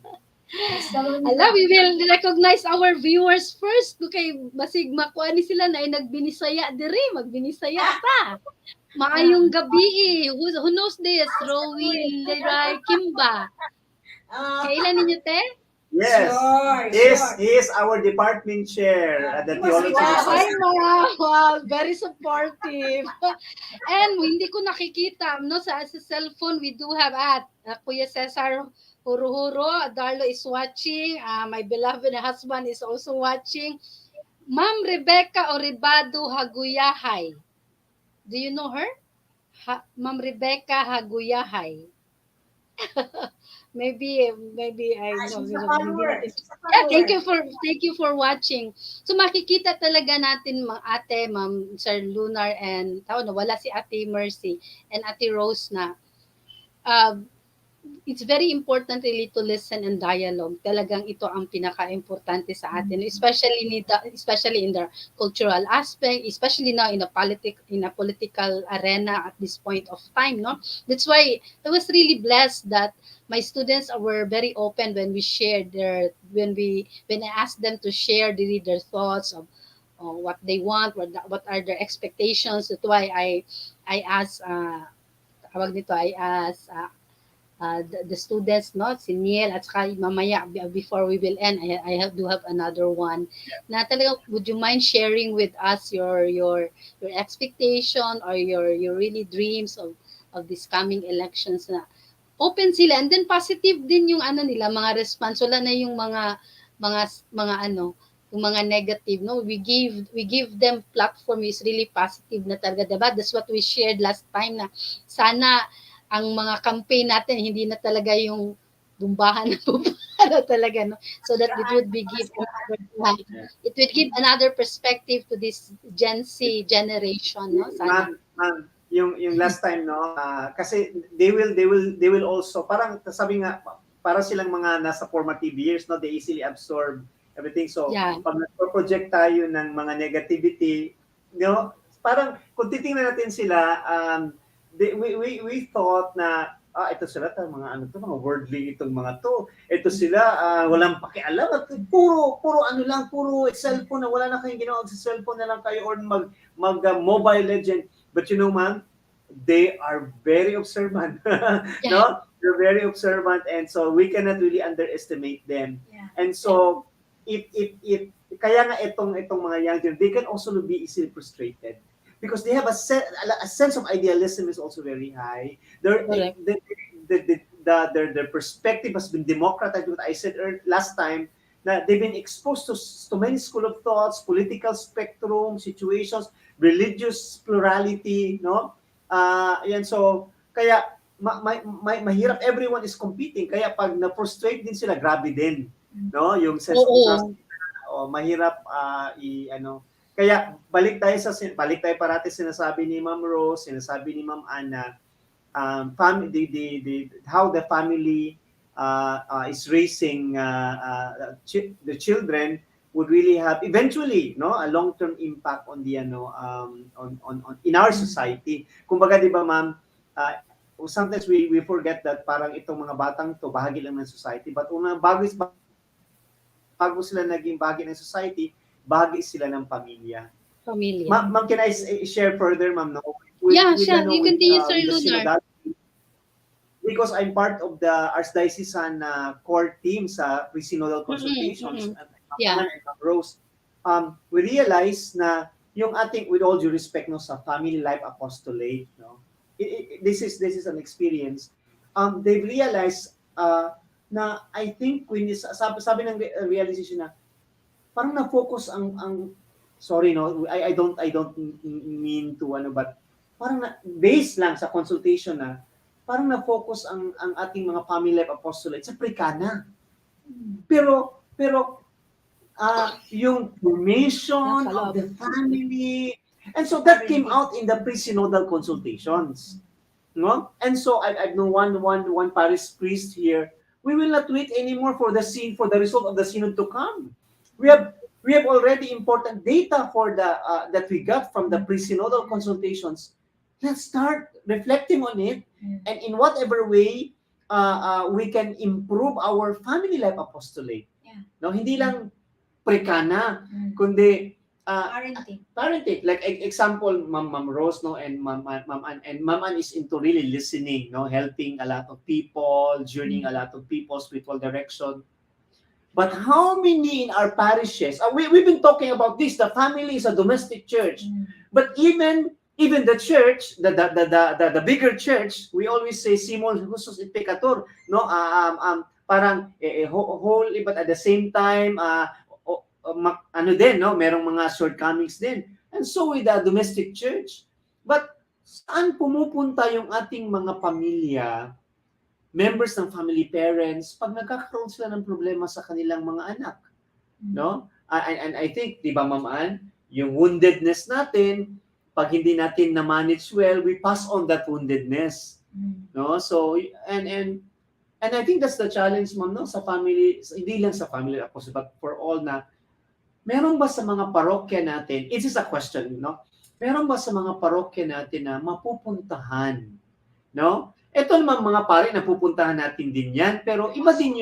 Alam, we will recognize our viewers first. Kay basig makuha ni sila na ay nagbinisaya diri, magbinisaya ta. Maayong gabi. Who knows this? Rowie Leray Kimba. Kailan ninyo, te?
Yes.
Sure,
He is our department chair at the
He was
Theology
Wow, hi,
Department.
ma'am. Wow, very supportive. And hindi ko nakikita, no, sa cellphone, we do have Kuya Cesar Huro-Huro, Darlo is watching, my beloved husband is also watching. Ma'am Rebecca Oribado Haguyahay. Do you know her? Ma'am Rebecca Haguyahay. maybe I know.
She's a follower. She's a
Yeah,
follower.
thank you for watching. So makikita talaga natin ate, Ma'am Sir Lunar and wala si Ate Mercy and Ate Rose na uh, it's very important really to listen and dialogue. Talagang ito ang pinaka-importante sa atin, especially in the cultural aspect, especially now in a political arena at this point of time, no? That's why I was really blessed that my students were very open when we shared when I asked them to share their thoughts of what they want, what are their expectations. That's why I asked I asked the students, no, si Niel at saka mamaya before we will end, do have another one na talaga, would you mind sharing with us your expectation or your really dreams of this coming elections na open sila, and then positive din yung nila mga response, wala na yung mga mga yung mga negative, no, we give them platform is really positive na talaga, diba? That's what we shared last time na sana ang mga campaign natin hindi na talaga yung bumbahan na bumbahan talaga, no, so that it would give another perspective to this Gen Z generation, no, sana.
Ma'am, yung last time, no, kasi they will also, parang sabi nga, para silang mga nasa formative years, no, they easily absorb everything. So
Yeah.
pag nagpo-project tayo ng mga negativity, no, parang kung titingnan natin sila, we thought na ito sila mga mga worldly itong mga to. Ito sila walang pakialam at puro puro cellphone na, wala na kayong ginawa sa cellphone na lang kayo or mag Mobile Legend. But you know, ma'am, they are very observant. No? They're very observant, and so we cannot really underestimate them.
Yeah.
And so it kaya nga itong mga young children, they can also be easily frustrated because they have a sense of idealism is also very high. Their perspective has been democratized. What I said last time, that they've been exposed to many school of thoughts, political spectrum, situations, religious plurality, no? Yan, so kaya mahirap, everyone is competing. Kaya pag na-frustrate din sila, grabe din, no? Yung sense of mahirap kaya balik tayo parati sinasabi ni Ma'am Rose, sinasabi ni Ma'am Ana, how the family is raising the children would really have eventually, no, a long-term impact on the on in our society. Kumbaga, di ba, ma'am, sometimes we forget that parang itong mga batang to bahagi lang ng society, but bago sila naging bahagi ng society, bahagi sila ng pamilya. Ma'am, can I share further, ma'am? No?
Sure. You continue, Sir Lunar.
Because I'm part of the Archdiocesan core team sa pre-synodal consultations at Rose. We realize na yung ating, with all due respect, no, sa family life apostolate, no, this is an experience. They've realized na I think when sabi ng realization na parang na-focus ang sorry, no, I don't mean to but parang based lang sa consultation na parang na-focus ang ating mga family life apostolate sa prekana. Pero yung formation of the family, and so that came out in the pre-synodal consultations, no? And so I've known one parish priest here. We will not wait anymore for the result of the synod to come. We have already important data for that we got from the pre-synodal consultations. Let's start reflecting on it, and in whatever way we can improve our family life apostolate. No, hindi lang prekana, kundi
Parenting.
parenting. Like example, Ma'am Rose, no, and Ma'am Ann is into really listening, no, helping a lot of people, journeying a lot of people, spiritual direction. But how many in our parishes? We've been talking about this. The family is a domestic church, but even the church, the bigger church, we always say simul justus et peccator, no, parang holy, but at the same time, ano din, no, merong mga shortcomings din. And so with the domestic church. But saan pumupunta yung ating mga pamilya, members ng family, parents, pag nagkakaroon sila ng problema sa kanilang mga anak, no? And I think, di ba, Ma'am Ann, yung woundedness natin, pag hindi natin na-manage well, we pass on that woundedness, no? So, and I think that's the challenge, Ma'am, no, sa family, hindi lang sa family, of course, but for all, na meron ba sa mga parokya natin, it is a question, no? Meron ba sa mga parokya natin na mapupuntahan, no? Ito naman mga pare, napupuntahan natin din yan, pero iba din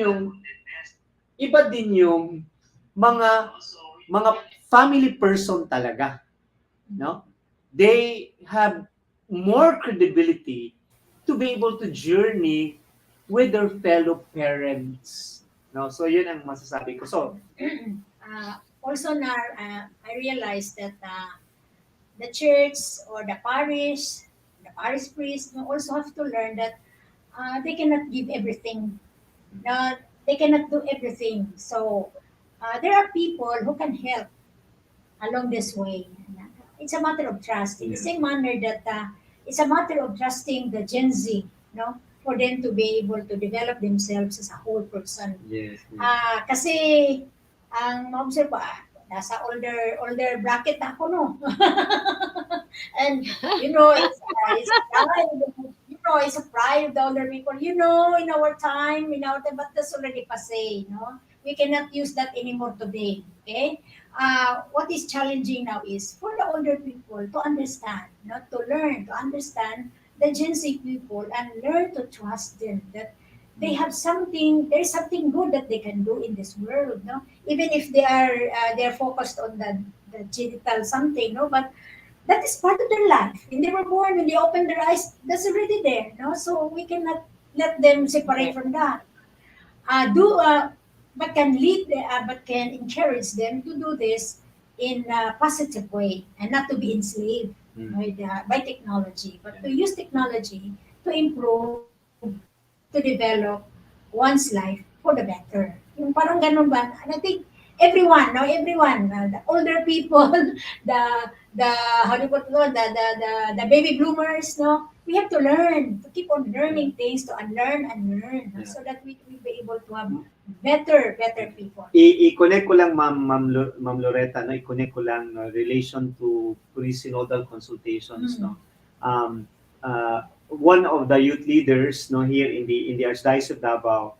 yung mga family person talaga, no? They have more credibility to be able to journey with their fellow parents, no? So yun ang masasabi ko. So
Also, I realized that the church or the parish priests also have to learn that they cannot give everything. They cannot do everything. So there are people who can help along this way. It's a matter of trust. In the same manner that it's a matter of trusting the Gen Z, no, for them to be able to develop themselves as a whole person.
yes.
Kasi ang ma-observe ko, nasa older bracket na ako, no? And, it's a pride of the older people. In our time, but that's already passé, no? We cannot use that anymore today, okay? What is challenging now is for the older people to understand, to learn, to understand the Gen Z people and learn to trust them, that they have there's something good that they can do in this world, no? Even if they're focused on the digital something, no? But that is part of their life. When they were born, when they opened their eyes, that's already there, no? So we cannot let them separate from that. But can encourage them to do this in a positive way and not to be enslaved by technology, but to use technology to improve, to develop one's life for the better. Yung parang ganun ba? And I think everyone, the older people, the how do you put it, the baby bloomers, no, we have to learn, to keep on learning things, to unlearn and learn, so that we will be able to have better people.
I-connect ko lang, Ma'am Loretta, no, i-connect ko lang, no, relation to pre-synodal consultations, no. One of the youth leaders, no, here in the Archdiocese of Davao,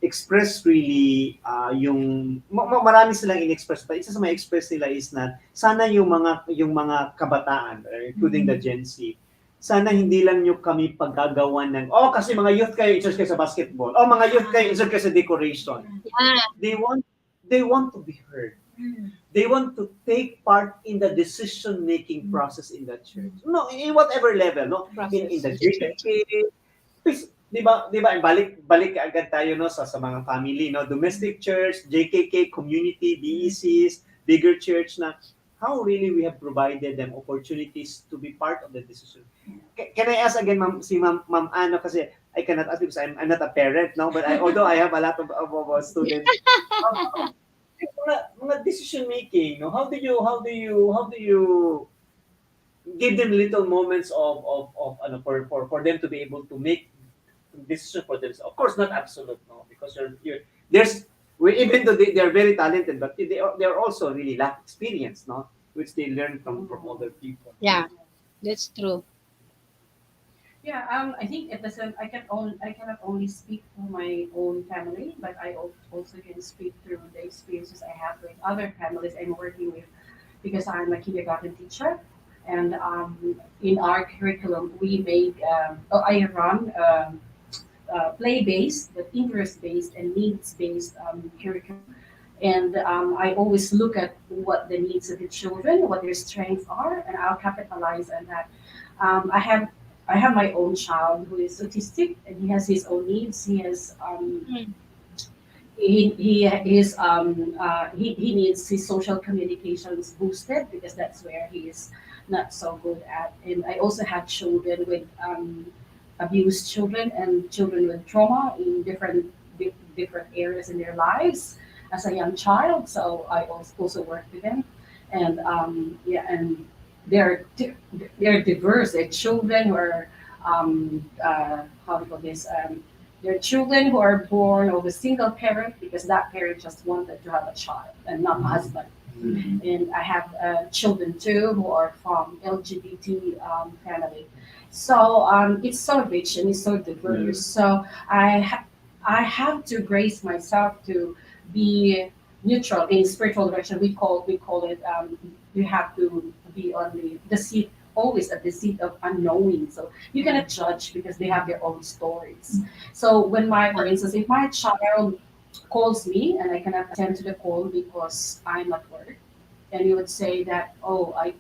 express really yung marami silang in-express, but isa sa mga express nila is na sana yung mga kabataan, including the Gen Z, sana hindi lang nyo kami paggagawan ng kasi mga youth kayo in-charge kayo sa basketball, mga youth kayo in-charge kayo sa decoration. They want to be heard. They want to take part in the decision-making process in the church. No, in whatever level, no? In the JKK, di ba, balik agad tayo, no, sa mga family, no? Domestic church, JKK, community, BECs, bigger church, na how really we have provided them opportunities to be part of the decision. Can I ask again, Ma'am Ann, kasi I cannot ask because I'm not a parent, no? But although I have a lot of students, mga decision making, no? How do you give them little moments of for them to be able to make decision for themselves? Of course, not absolute, no, because even though they are very talented, but they are also really lack experience, no, which they learn from other people.
Yeah, that's true.
Yeah, I think it doesn't. I cannot only speak for my own family, but I also can speak through the experiences I have with other families I'm working with, because I'm a kindergarten teacher, and in our curriculum we I run play-based, but interest-based and needs-based curriculum, And I always look at what the needs of the children, what their strengths are, and I'll capitalize on that. I have my own child who is autistic, and he has his own needs. He needs his social communications boosted because that's where he is not so good at. And I also have children with abused children and children with trauma in different areas in their lives as a young child. So I also work with them, and yeah, and they're di- they're diverse. They're children who are how do you call this? They're children who are born of a single parent because that parent just wanted to have a child and not a husband. And I have children too who are from LGBT family. So it's so rich and it's so diverse. So I have to brace myself to be neutral in spiritual direction. We call it you have to be on the seat, always at the seat of unknowing. So you cannot judge because they have their own stories. So for instance, if my child calls me and I cannot attend to the call because I'm at work, and you would say that, oh, I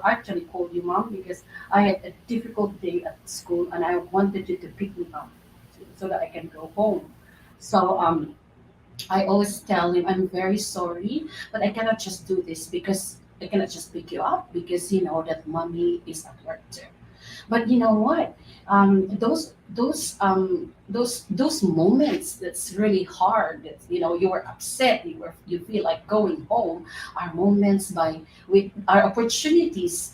actually called you, mom, because I had a difficult day at school and I wanted you to pick me up so that I can go home. So I always tell him, I'm very sorry, but I cannot just do this because I cannot just pick you up because you know that mommy is at work too. But you know what? Those moments that's really hard. That, you know, you were upset. You feel like going home. Are moments by with are opportunities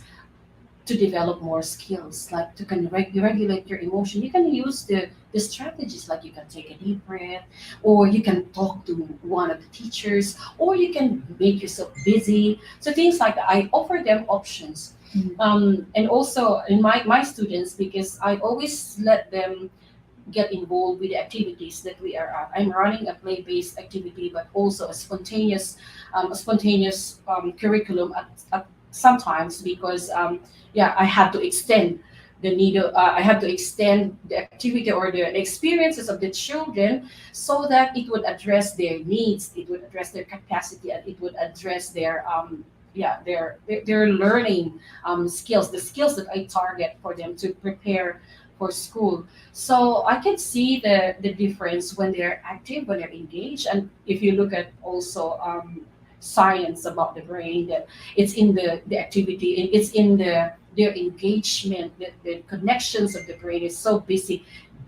to develop more skills, like to regulate your emotion. You can use the strategies, like you can take a deep breath, or you can talk to one of the teachers, or you can make yourself busy. So things like that. I offer them options. And also in my students, because I always let them get involved with the activities that we are at. I'm running a play-based activity, but also a spontaneous curriculum at sometimes because yeah, I have to extend the need. I have to extend the activity or the experiences of the children so that it would address their needs, it would address their capacity, and it would address their yeah their learning skills, the skills that I target for them to prepare for school. So I can see the difference when they're active, when they're engaged. And if you look at also science about the brain, that it's in the activity, it's in their engagement, the connections of the brain is so busy,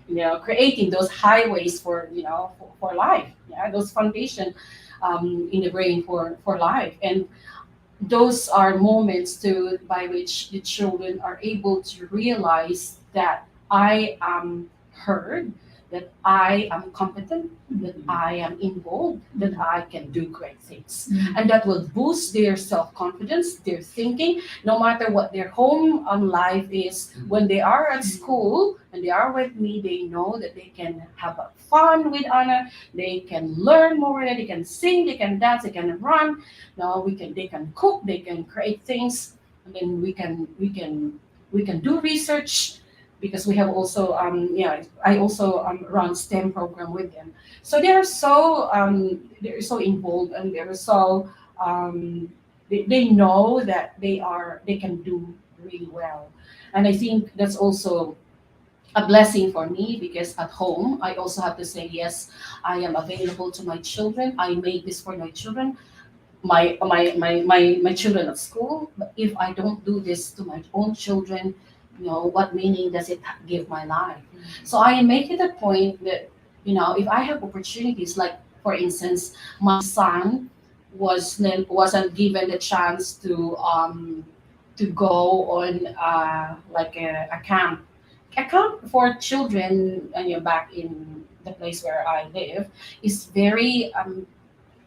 you know, creating those highways for, you know, for life. Yeah, those foundation in the brain for life. And those are moments to by which the children are able to realize that I am heard, that I am competent, that I am involved, that I can do great things. And that will boost their self-confidence, their thinking, no matter what their home life is. When they are at school and they are with me, they know that they can have fun with Anna, they can learn more, they can sing, they can dance, they can run. Now they can cook, they can create things, and then we can do research because we have also yeah, I also run STEM program with them. So they're so involved, and they know that they can do really well. And I think that's also a blessing for me because at home I also have to say yes, I am available to my children, I made this for my children, my children at school. But if I don't do this to my own children, you know, what meaning does it give my life? So I make it a point that, you know, if I have opportunities, like for instance, my son wasn't given the chance to go on like a camp for children, and you're back in the place where I live, is a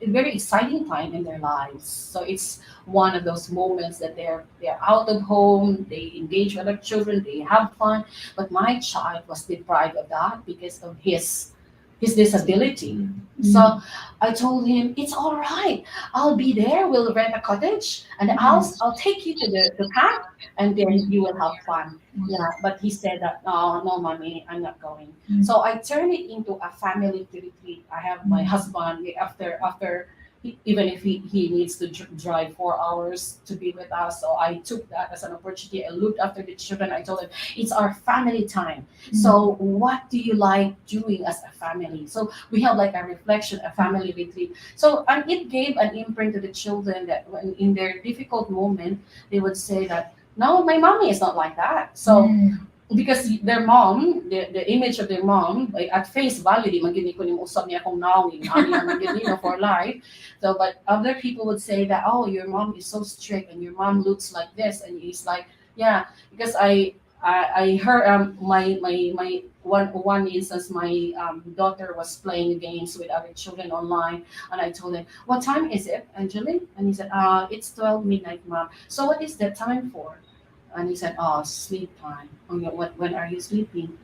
very exciting time in their lives. So it's one of those moments that they're out of home, they engage with other children, they have fun. But my child was deprived of that because of his disability. So I told him, it's all right. I'll be there. We'll rent a cottage and I'll take you to the camp and then you will have fun. Yeah. But he said that, no, no, mommy, I'm not going. So I turned it into a family retreat. I have my husband after even if he needs to drive 4 hours to be with us. So I took that as an opportunity. I looked after the children. I told them it's our family time. So what do you like doing as a family? So we have like a reflection, a family retreat. So and it gave an imprint to the children that when in their difficult moment, they would say that no, my mommy is not like that. So because their mom, the image of their mom, like, at face value, di man gini ko ning usab niya kung nawing, ani naman gini na for life. So, but other people would say that, oh, your mom is so strict and your mom looks like this, and it's like, yeah, because I heard my one instance, my daughter was playing games with other children online, and I told him, what time is it, Angeline? And he said, it's 12 midnight, mom. So what is that time for? And he said, oh, sleep time. Oh, yeah, when are you sleeping?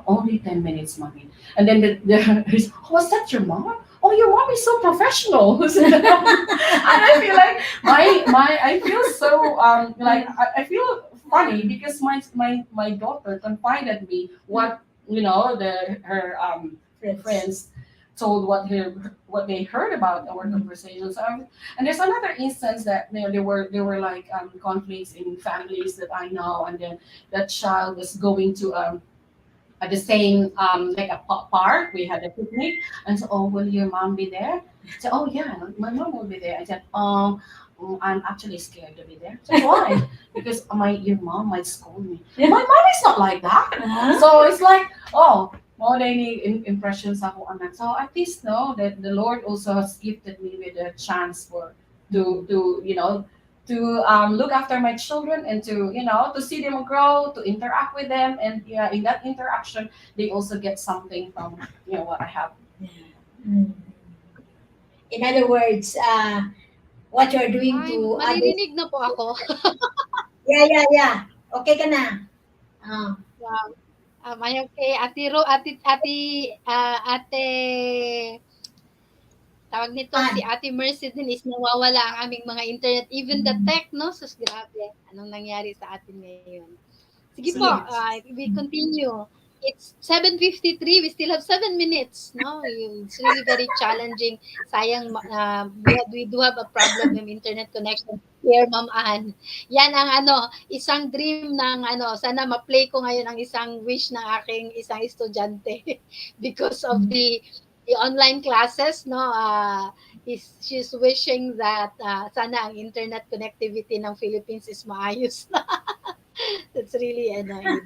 Only 10 minutes, mommy. And then oh, was that your mom? Oh, your mom is so professional. And I feel like I feel so like I feel funny because my daughter confided me what her friends told what they heard about our conversations. And there's another instance that there were like conflicts in families that I know, and then that child was going to at the same like a park. We had a picnic, and so, oh, will your mom be there? So, oh yeah, my mom will be there. I said, I'm actually scared to be there. So why? Because your mom might scold me. My mom is not like that. So it's like, oh, more daily impressions ako anak. So at least know that the Lord also has gifted me with a chance to look after my children and to see them grow, to interact with them, and yeah, in that interaction, they also get something from what I have.
Mm. In other words, what you're doing
Ay,
to others.
maririnig na po ako.
Yeah. Okay ka na. Ah.
Wow. Ayaw kay Ate Ro, Ate, tawag nito, si Ate Mercy din is nawawala ang aming mga internet. Even the tech, no? Sus, grabe. Anong nangyari sa atin ngayon? Sige po, we continue. It's 7:53. We still have 7 minutes. No, it's really very challenging. Sayang, we do have a problem with internet connection here, Ma'am Ann. Yan ang isang dream ng sana ma-play ko ngayon ang isang wish ng aking isang estudyante because of the online classes. No, she's wishing that sana ang internet connectivity ng Philippines is maayos na. That's really annoying.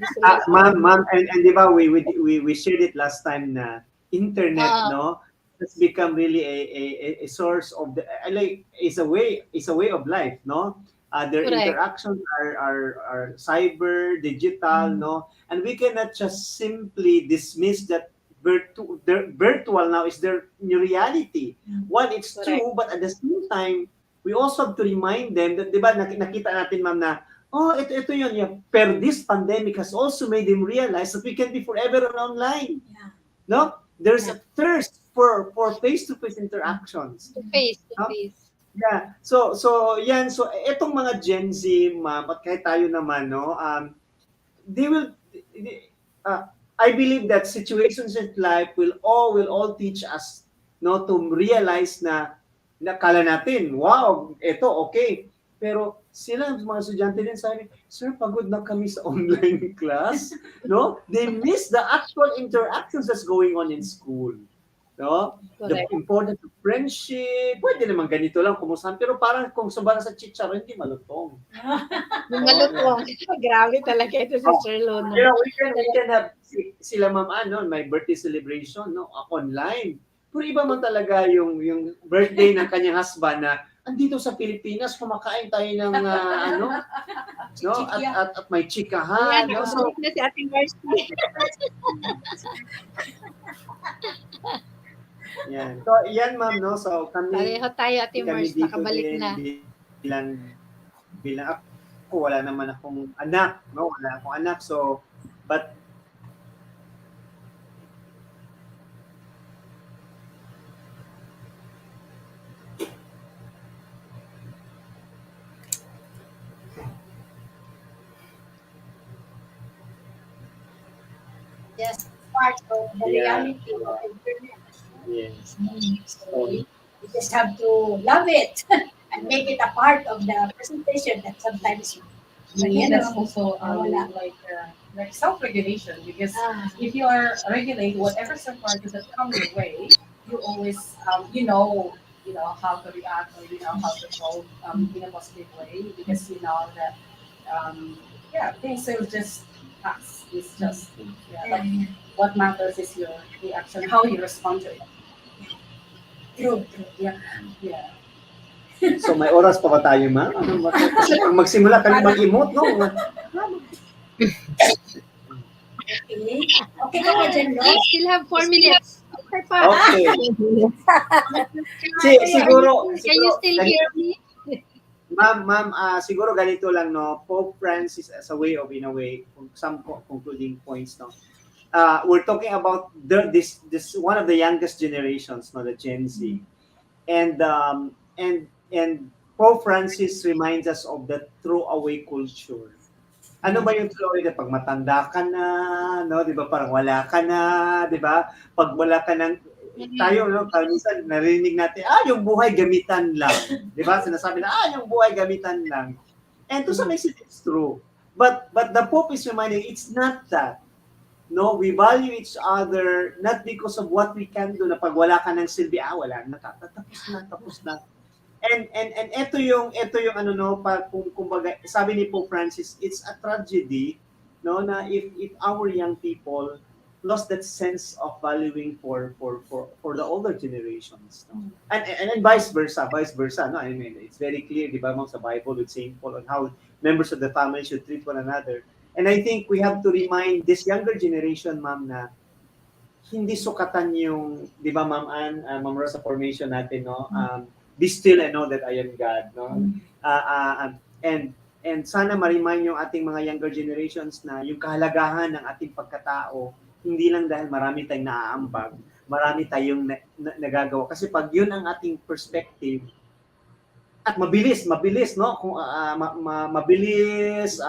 Ma'am, and di ba we shared it last time na internet, no, has become really a source of like is a way of life, no. Their
Correct.
interactions are cyber, digital, no, and we cannot just simply dismiss that virtual now is their new reality. One, it's true, but at the same time, we also have to remind them that, di ba, nakita natin, ma'am, na ito yun. Yeah. Pero this pandemic has also made them realize that we can be forever online. Yeah. No? There's a thirst for face-to-face interactions.
Face-to-face.
Yeah. So yan. So etong mga Gen Z, ma'am, at kahit tayo naman, no, I believe that situations in life will all teach us, no, to realize na kala natin, wow, ito okay. Pero sila, mga estudyante din sabi, sir, pagod na kami sa online class. No? They miss the actual interactions that's going on in school. No? The importance of friendship. Pwede naman ganito lang kumustahan. Pero parang kung sumbara sa chicharo, hindi malutong.
Malutong. Grabe talaga ito si Sir Luna.
You know, we can have sila ma'am, my birthday celebration, no, online. Pero iba man talaga yung birthday ng kanyang husband na andito sa Pilipinas, kumakain tayo ng no? At may chikahan.
Yan,
no? So,
na si Ate Mercy.
yan. So, yan ma'am, no? So,
Pareho tayo, Ate Mercy, nakabalik na.
Bilang ako, wala naman akong anak, no? Wala akong anak. So, but
Just part of the reality of internet.
yes.
You just have to love it and make it a part of the presentation that sometimes
I think that's
ano,
also
wala.
like self-regulation, because
Ah,
if you are regulating whatever surprises that come your way, you always you know how to react, or you know how to solve in a positive way, because you know that yeah, things will just pass. It's just but
yeah.
what matters is your reaction, how you respond to it.
True, true.
Yeah, yeah.
So may oras pa ba tayo, ma'am? Ano ba? Kasi pag magsimula kami mag-emote, no?
Okay. Okay ka pa dyan, no?
We still have 4 minutes. Okay pa.
Okay.
Ito yung
Siguro,
Can you still hear me?
ma'am, siguro ganito lang, no? Pope Francis, as a way of, in a way, some concluding points, no? We're talking about this one of the youngest generations, no, the Gen Z, and Pope Francis reminds us of the throwaway culture. Ano ba yung throwaway? Pag matanda ka na, no, di ba, parang wala ka na, di ba? Pag wala ka ng, tayo, no, minsan narinig natin, yung buhay gamitan lang. Di ba? Sinasabi na, yung buhay gamitan lang. And to some extent, it's true. But the Pope is reminding, it's not that. No, we value each other not because of what we can do, na pag wala ka ng silbi, wala na, tapos na. And ito yung ano, no, kumbaga, sabi ni Pope Francis, it's a tragedy, no, na if our young people lost that sense of valuing for the older generations, no? And vice versa, no? I mean, it's very clear, di ba, ma'am, sa Bible with Saint Paul on how members of the family should treat one another. And I think we have to remind this younger generation, ma'am, na hindi sukatan yung, di ba, Ma'am Ann, Ma'am Rosa, formation natin, no? Be still and know that I am God, no? And sana ma-remind yung ating mga younger generations na yung kahalagahan ng ating pagkatao, hindi lang dahil marami tayong naaambag, marami tayong nagagawa. Kasi pag yun ang ating perspective, at mabilis, no? Kung mabilis,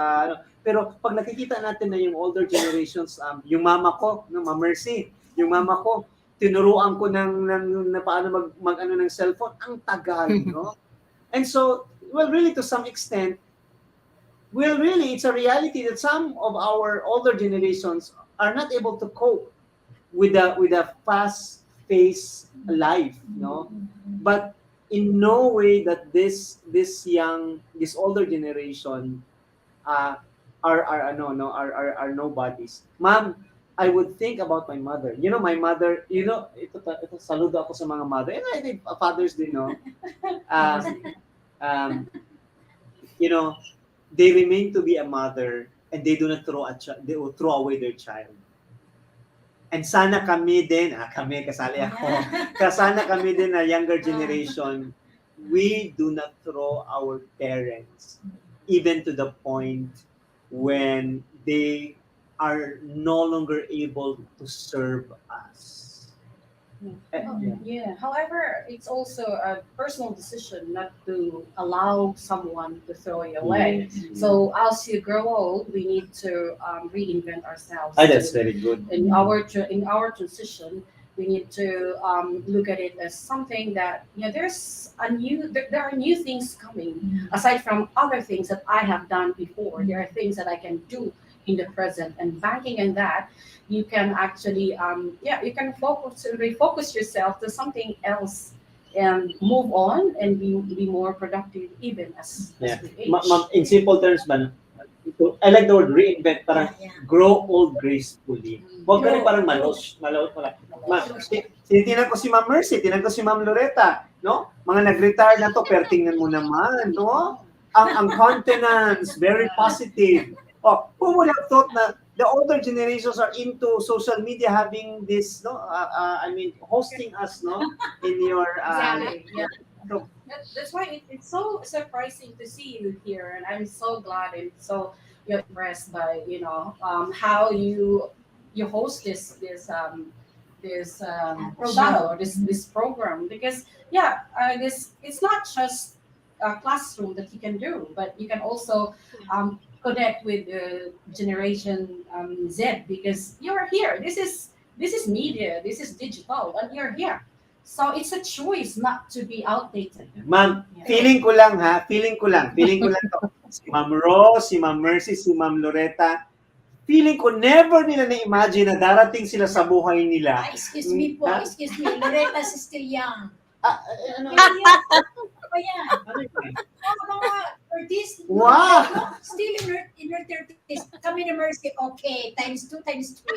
pero pag nakikita natin na yung older generations, yung mama ko, no, Ma'am Mercy, yung mama ko, tinuruan ko na paano mag-ano ng cellphone, ang tagal, no? And so, well, really, to some extent, it's a reality that some of our older generations are not able to cope with a fast-paced life, no? But in no way that this older generation are nobodies. Ma'am, I would think about my mother. You know, my mother, ito saludo ako sa mga mother. And I think fathers din, no? They remain to be a mother and they do not they will throw away their child. And sana kami din, kasali ako. Sana kami din na younger generation, we do not throw our parents even to the point when they are no longer able to serve us.
Yeah. However, it's also a personal decision not to allow someone to throw you away. So as you grow old, we need to reinvent ourselves.
That's very good.
In our transition, we need to look at it as something that there are new things coming. Aside from other things that I have done before, there are things that I can do in the present, and banking on that, you can actually you can refocus yourself to something else and move on and be more productive even as we age.
In simple terms, I like the word reinvent, parang grow old gracefully. Huwag ka rin parang malos. Tinitingnan ko si Ma'am Mercy, tinitingnan ko si Ma'am Loretta, no? Mga nag-retire na to, pero tingnan mo naman, no? Ang countenance, very positive. Who would have thought na the older generations are into social media, having this, no? Hosting us, no? In your
Exactly. So that's why it's so surprising to see you here, and I'm so glad and so impressed by how you host this show, this program, because it's not just a classroom that you can do, but you can also connect with generation Z, because you're here. This is media, this is digital, and you're here. So it's a choice not to be outdated.
Ma'am,
Yeah.
feeling ko lang to. Si Ma'am Rose, si Ma'am Mercy, si Ma'am Loretta, feeling ko never nila na-imagine na darating sila sa buhay nila.
Excuse me po,
Ha?
excuse me. Loretta's still young.
Ano?
Pa yan. Mga 30s.
Wow!
Still in her 30s. Kami na Mercy, okay. Times 2, times 3.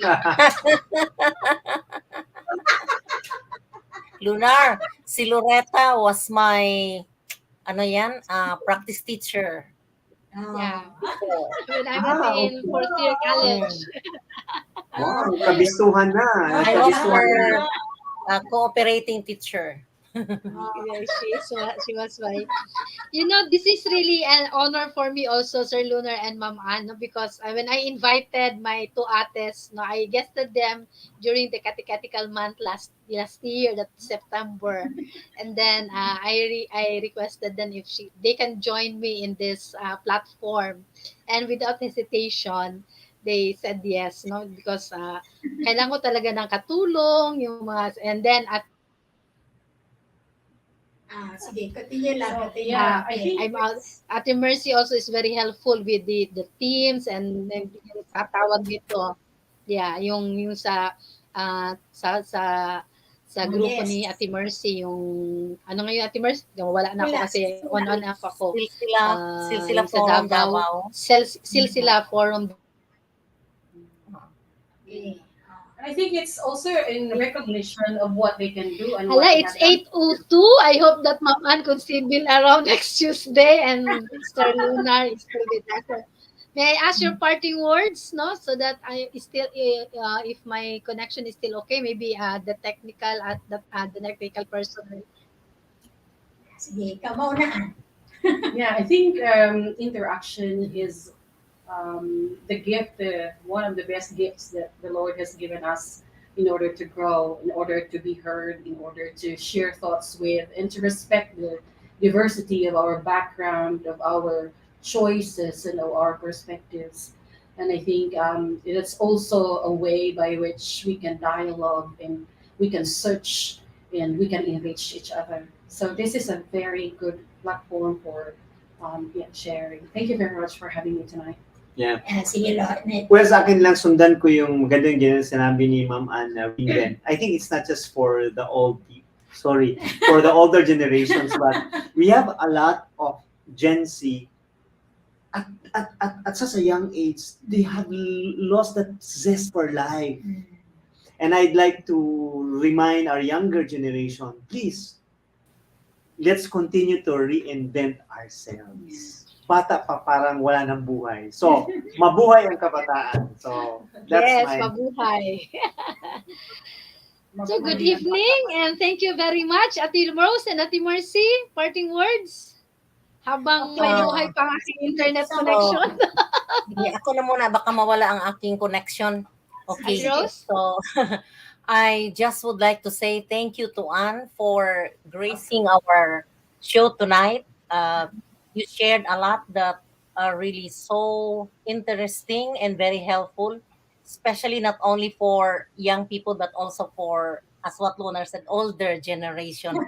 Lunar, si Loretta was my, practice teacher.
Yeah.
Oh.
When I was in fourth year college.
Wow, kabistuhan na.
I was
Kabistuhan
her
na.
cooperating teacher.
Yeah, she was my. This is really an honor for me also, Sir Lunar and Ma'am Ann, no, because when I invited my two ates, no, I guested them during the catechetical month last year, that September, and then I requested them if they can join me in this platform, and without hesitation, they said yes, no, because kailangan ko talaga ng katulong, yung mga, and then at
Sige, continue lang. Continue.
Yeah, I think
I'm out. Ate Mercy also is very helpful with the teams and then yung tatawag dito. Yeah, yung sa sa grupo ni Ate Mercy, yung ano ngayon Ate Mercy, wala na ako kasi on off ako.
Silsila
Yung sa
Forum
Davao.
Davao.
Silsila Forum.
Okay.
I think it's also in recognition of what they can do and what
Hala,
they
it's
have done.
8:02. I hope that Ma'am Ann could still be around next Tuesday and Mr. Lunar is still with us. May I ask your parting words, no? So that I still, if my connection is still okay, maybe the technical person.
Sige, ikaw mauna.
Yeah, I think interaction is the gift, one of the best gifts that the Lord has given us in order to grow, in order to be heard, in order to share thoughts with, and to respect the diversity of our background, of our choices, and of our perspectives. And I think it's also a way by which we can dialogue and we can search and we can enrich each other. So this is a very good platform for sharing. Thank you very much for having me tonight.
Yeah.
Sige,
Well, sa akin lang, sundan ko yung maganda yung sinabi ni Ma'am Ann na Viven. I think it's not just for the for the older generations, but we have a lot of Gen Z at such a young age, they have lost that zest for life. And I'd like to remind our younger generation, please, let's continue to reinvent ourselves. Bata pa parang wala ng buhay. So, mabuhay ang kabataan. So, that's
Yes,
my...
mabuhay. So, good evening and thank you very much, Ate Rose and Ate Mercy. Parting words? Habang may buhay pa ang aking internet connection.
Ako na muna, baka mawala ang aking connection. Okay. So, I just would like to say thank you to Anne for gracing our show tonight. You shared a lot that are really so interesting and very helpful, especially not only for young people, but also for, as what Lunar said, older generation.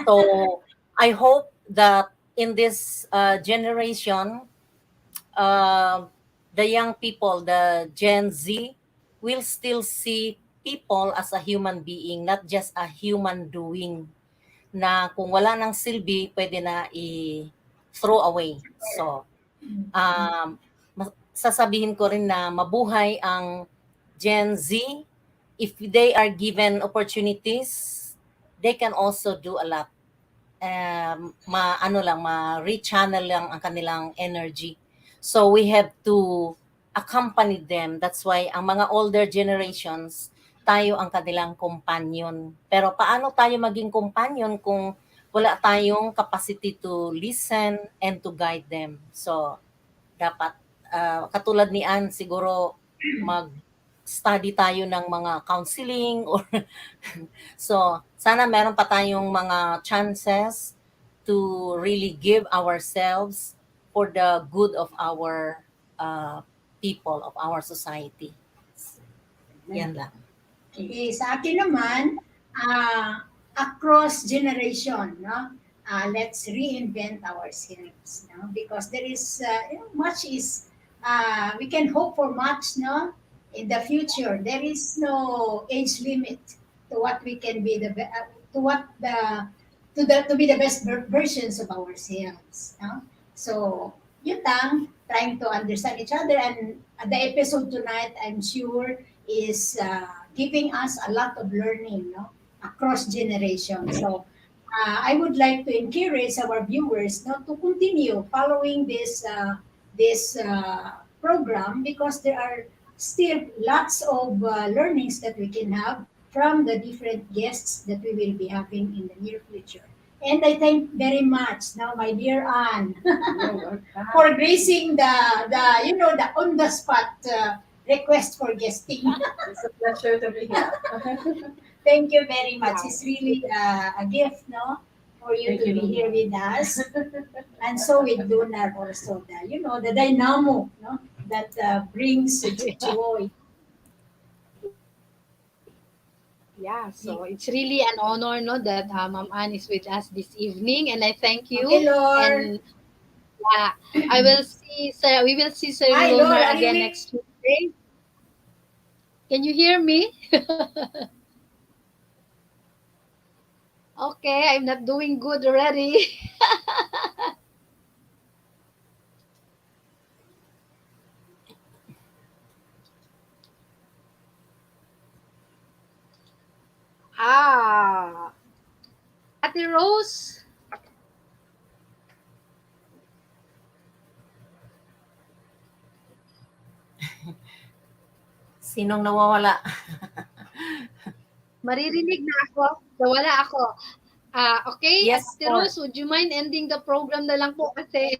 So I hope that in this generation, the young people, the Gen Z, will still see people as a human being, not just a human doing, na kung wala ng silbi, pwede na i-throw away. So, sasabihin ko rin na mabuhay ang Gen Z. If they are given opportunities, they can also do a lot. Ma-rechannel lang ang kanilang energy. So we have to accompany them. That's why ang mga older generations, tayo ang kanilang companion. Pero paano tayo maging companion kung wala tayong capacity to listen and to guide them? So dapat katulad ni Ann, siguro mag-study tayo ng mga counseling or so sana meron pa tayong mga chances to really give ourselves for the good of our people, of our society. Yan lang.
Okay, sa akin naman, across generation, no? Let's reinvent ourselves, no? Because there is much is we can hope for much, no? In the future, there is no age limit to what we can be to what the to be the best versions of ourselves, no? So yun lang, trying to understand each other, and the episode tonight, I'm sure, is giving us a lot of learning, no? Across generations. So I would like to encourage our viewers not to continue following this program, because there are still lots of learnings that we can have from the different guests that we will be having in the near future. And I thank very much now, my dear Anne, for gracing the on the spot request for guesting.
It's a pleasure to be here.
Thank you very much. It's really a gift, no, for you
Thank
to
you,
be here
Luna.
with us. And so with Lunar also, the dynamo, no, that brings joy.
Yeah, so it's really an honor, no, that Ma'am Ann is with us this evening, and I thank
Okay,
you.
Lord.
And yeah, I will see. Sir, we will see Sir
Hi, Lord.
Lunar
Are you
again
with?
next Tuesday. Can you hear me? Okay, I'm not doing good already. Ah, Ate Rose.
Sinong nawawala?
Maririnig na ako. Nawala ako. Okay,
Yes
Ate
po.
Rose, would you mind ending the program na lang po kasi